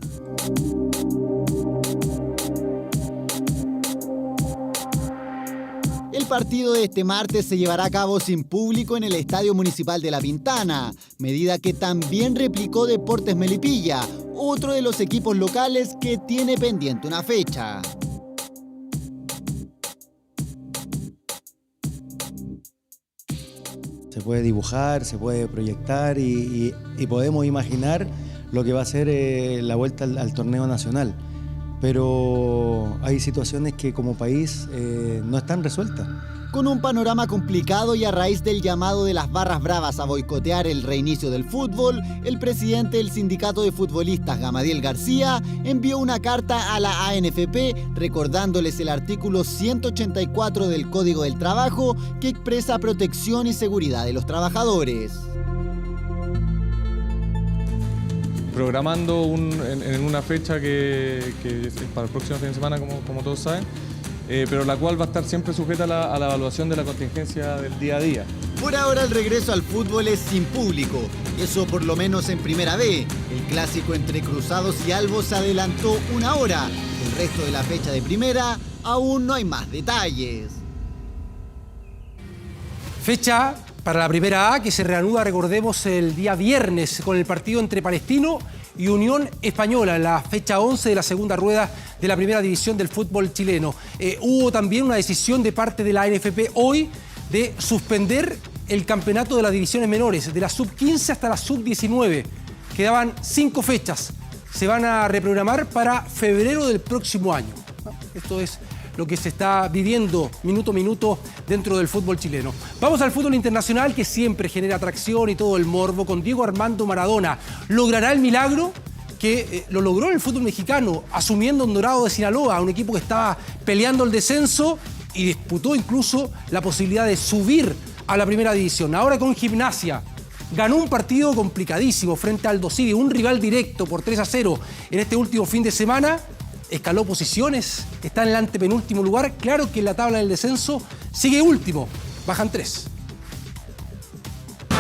El partido de este martes se llevará a cabo sin público en el Estadio Municipal de La Pintana, medida que también replicó Deportes Melipilla, otro de los equipos locales que tiene pendiente una fecha. Se puede dibujar, se puede proyectar y podemos imaginar lo que va a ser la vuelta al torneo nacional. Pero hay hay situaciones que como país no están resueltas. Con un panorama complicado y a raíz del llamado de las barras bravas a boicotear el reinicio del fútbol, el presidente del sindicato de futbolistas, Gamadiel García, envió una carta a la ANFP recordándoles el artículo 184 del Código del Trabajo que expresa protección y seguridad de los trabajadores. Programando en una fecha que es para el próximo fin de semana, como todos saben, pero la cual va a estar siempre sujeta a la evaluación de la contingencia del día a día. Por ahora el regreso al fútbol es sin público, eso por lo menos en Primera B. El clásico entre Cruzados y Albos se adelantó 1 hora. El resto de la fecha de Primera aún no hay más detalles. Fecha para la Primera A que se reanuda, recordemos, el día viernes con el partido entre Palestino y Unión Española, la fecha 11 de la segunda rueda de la primera división del fútbol chileno. Hubo también una decisión de parte de la ANFP hoy de suspender el campeonato de las divisiones menores, de la sub-15 hasta la sub-19. Quedaban 5 fechas. Se van a reprogramar para febrero del próximo año. Esto es lo que se está viviendo minuto a minuto dentro del fútbol chileno. Vamos al fútbol internacional, que siempre genera atracción y todo el morbo, con Diego Armando Maradona. ¿Logrará el milagro que lo logró el fútbol mexicano, asumiendo un Dorado de Sinaloa, un equipo que estaba peleando el descenso y disputó incluso la posibilidad de subir a la primera división? Ahora con Gimnasia. Ganó un partido complicadísimo frente al Aldo Civi, un rival directo por 3-0 en este último fin de semana. Escaló posiciones, está en el antepenúltimo lugar. Claro que en la tabla del descenso sigue último, bajan 3.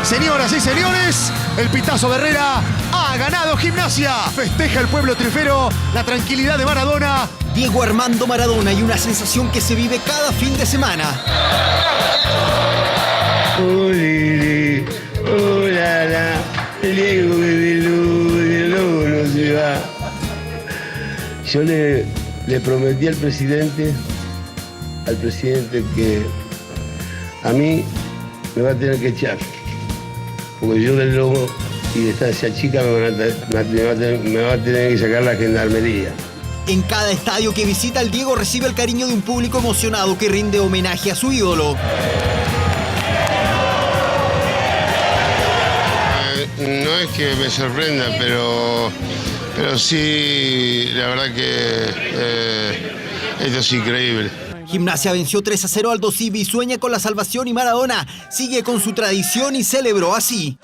Señoras y señores, el pitazo de Herrera ha ganado Gimnasia. Festeja el pueblo trifero la tranquilidad de Maradona. Diego Armando Maradona y una sensación que se vive cada fin de semana. Diego no se va. Yo le prometí al presidente que a mí me va a tener que echar. Porque yo del Lobo y de esta chica me va a tener que sacar la gendarmería. En cada estadio que visita, el Diego recibe el cariño de un público emocionado que rinde homenaje a su ídolo. No es que me sorprenda, pero sí, la verdad que esto es increíble. Gimnasia venció 3-0 al Aldo Civi y sueña con la salvación, y Maradona sigue con su tradición y celebró así.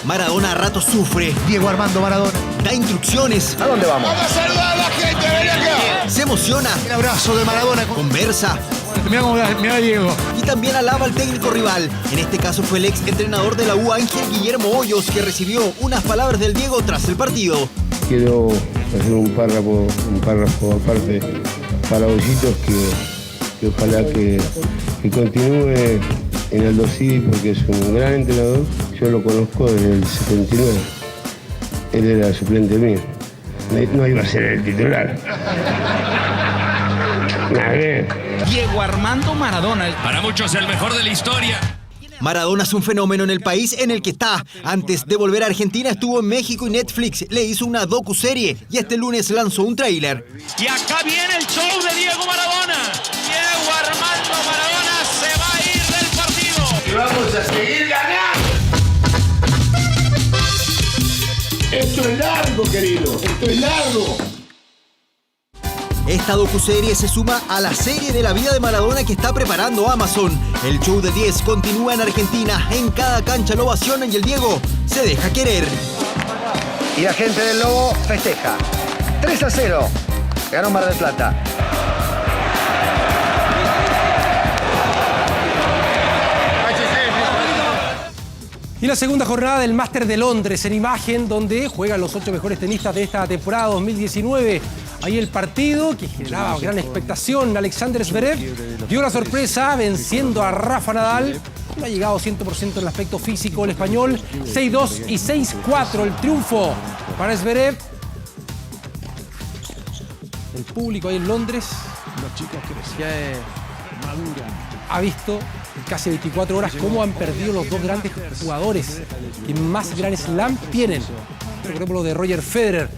Maradona a ratos sufre. Diego Armando Maradona da instrucciones. ¿A dónde vamos? ¡Vamos a saludar a la gente! ¡Ven acá! Se emociona. El abrazo de Maradona. Conversa. Mira Diego. Y también alaba al técnico rival. En este caso fue el ex entrenador de la U, Ángel Guillermo Hoyos, que recibió unas palabras del Diego tras el partido. Quiero hacer un párrafo aparte para Hoyitos, que ojalá que continúe en Aldo Civi, porque es un gran entrenador. Yo lo conozco desde el 79. Él era suplente mío. No iba a ser el titular. Diego Armando Maradona. Para muchos el mejor de la historia. Maradona es un fenómeno en el país en el que está. Antes de volver a Argentina estuvo en México y Netflix le hizo una docuserie y este lunes lanzó un tráiler. Y acá viene el show de Diego Maradona. Diego Armando Maradona se va a ir del partido. Y vamos a seguir ganando. Esto es largo, querido. Esto es largo. Esta docuserie se suma a la serie de la vida de Maradona que está preparando Amazon. El show de 10 continúa en Argentina. En cada cancha lo ovacionan y el Diego se deja querer. Y la gente del Lobo festeja. 3-0. Ganó Mar del Plata. Y la segunda jornada del Máster de Londres en imagen, donde juegan los 8 mejores tenistas de esta temporada 2019. Ahí el partido que generaba gran expectación. Alexander Zverev dio la sorpresa venciendo a Rafa Nadal. No ha llegado 100% en el aspecto físico el español. 6-2 y 6-4 el triunfo para Zverev. El público ahí en Londres ha visto en casi 24 horas cómo han perdido los dos grandes jugadores que más Grand Slam tienen. Recordemos lo de Roger Federer,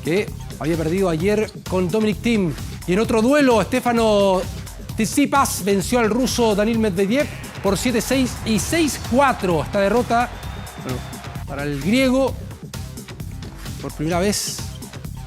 que había perdido ayer con Dominic Thiem. Y en otro duelo, Stefano Tsitsipas venció al ruso Daniil Medvedev por 7-6 y 6-4. Esta derrota, bueno, para el griego, por primera vez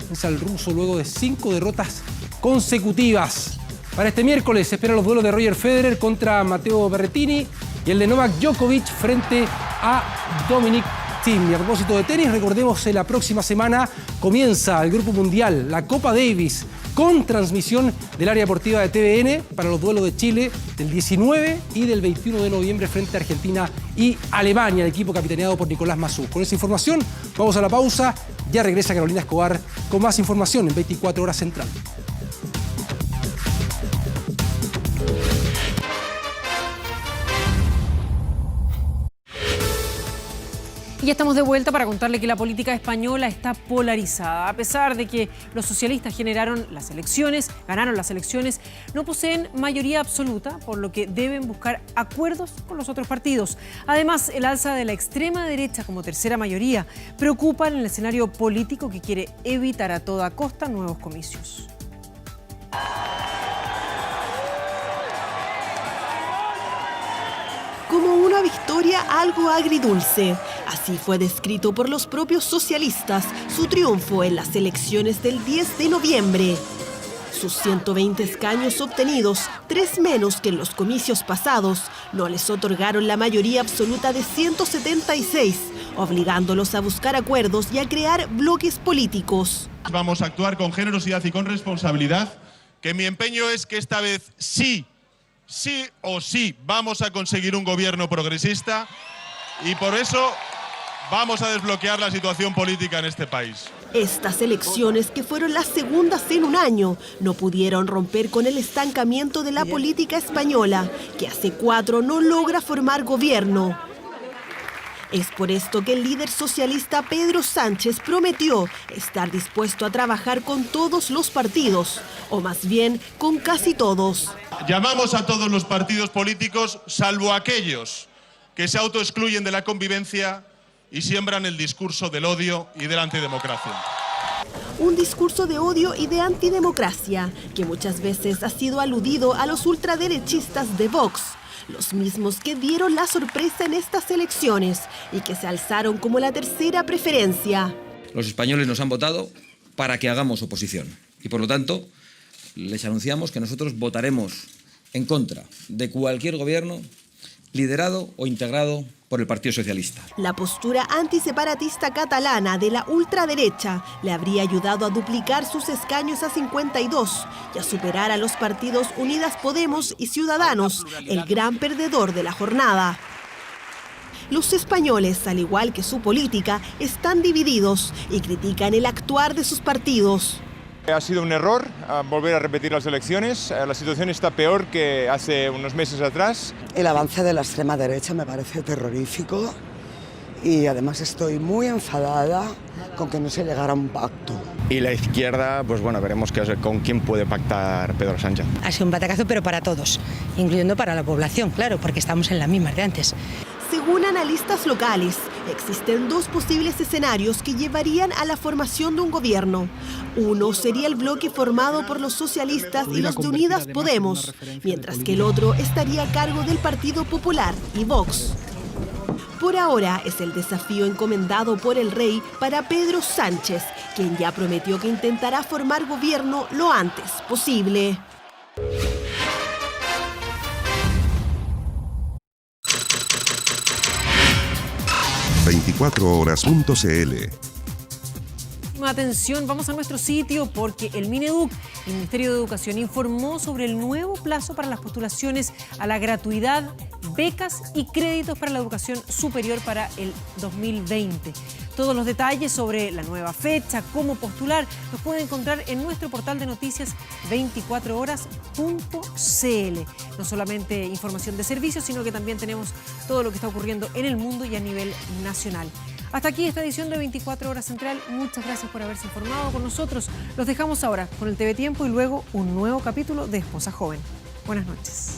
vence al ruso luego de 5 derrotas consecutivas. Para este miércoles se esperan los duelos de Roger Federer contra Matteo Berrettini y el de Novak Djokovic frente a Dominic Thiem. Y a propósito de tenis, recordemos que la próxima semana comienza el Grupo Mundial, la Copa Davis, con transmisión del área deportiva de TVN para los duelos de Chile del 19 y del 21 de noviembre frente a Argentina y Alemania, el equipo capitaneado por Nicolás Massú. Con esa información vamos a la pausa. Ya regresa Carolina Escobar con más información en 24 Horas Central. Y ya estamos de vuelta para contarle que la política española está polarizada. A pesar de que los socialistas ganaron las elecciones, no poseen mayoría absoluta, por lo que deben buscar acuerdos con los otros partidos. Además, el alza de la extrema derecha como tercera mayoría preocupa en el escenario político que quiere evitar a toda costa nuevos comicios. Como una victoria algo agridulce. Así fue descrito por los propios socialistas su triunfo en las elecciones del 10 de noviembre. Sus 120 escaños obtenidos, 3 menos que en los comicios pasados, no les otorgaron la mayoría absoluta de 176, obligándolos a buscar acuerdos y a crear bloques políticos. Vamos a actuar con generosidad y con responsabilidad, que mi empeño es que esta vez sí o sí vamos a conseguir un gobierno progresista y por eso vamos a desbloquear la situación política en este país. Estas elecciones, que fueron las segundas en un año, no pudieron romper con el estancamiento de la política española, que hace 4 no logra formar gobierno. Es por esto que el líder socialista Pedro Sánchez prometió estar dispuesto a trabajar con todos los partidos, o más bien con casi todos. Llamamos a todos los partidos políticos, salvo aquellos que se autoexcluyen de la convivencia y siembran el discurso del odio y de la antidemocracia. Un discurso de odio y de antidemocracia que muchas veces ha sido aludido a los ultraderechistas de Vox, los mismos que dieron la sorpresa en estas elecciones y que se alzaron como la tercera preferencia. Los españoles nos han votado para que hagamos oposición y por lo tanto les anunciamos que nosotros votaremos en contra de cualquier gobierno liderado o integrado por el Partido Socialista. La postura antiseparatista catalana de la ultraderecha le habría ayudado a duplicar sus escaños a 52 y a superar a los partidos Unidas Podemos y Ciudadanos, el gran perdedor de la jornada. Los españoles, al igual que su política, están divididos y critican el actuar de sus partidos. Ha sido un error volver a repetir las elecciones. La situación está peor que hace unos meses atrás. El avance de la extrema derecha me parece terrorífico y además estoy muy enfadada con que no se llegara a un pacto. Y la izquierda, pues bueno, veremos con quién puede pactar Pedro Sánchez. Ha sido un batacazo, pero para todos, incluyendo para la población, claro, porque estamos en las mismas de antes. Según analistas locales, existen 2 posibles escenarios que llevarían a la formación de un gobierno. Uno sería el bloque formado por los socialistas y los de Unidas Podemos, mientras que el otro estaría a cargo del Partido Popular y Vox. Por ahora es el desafío encomendado por el rey para Pedro Sánchez, quien ya prometió que intentará formar gobierno lo antes posible. 24horas.cl. Atención, vamos a nuestro sitio porque el Mineduc, el Ministerio de Educación, informó sobre el nuevo plazo para las postulaciones a la gratuidad, becas y créditos para la educación superior para el 2020. Todos los detalles sobre la nueva fecha, cómo postular, los pueden encontrar en nuestro portal de noticias 24horas.cl. No solamente información de servicios, sino que también tenemos todo lo que está ocurriendo en el mundo y a nivel nacional. Hasta aquí esta edición de 24 Horas Central. Muchas gracias por haberse informado con nosotros. Los dejamos ahora con el TV Tiempo y luego un nuevo capítulo de Esposa Joven. Buenas noches.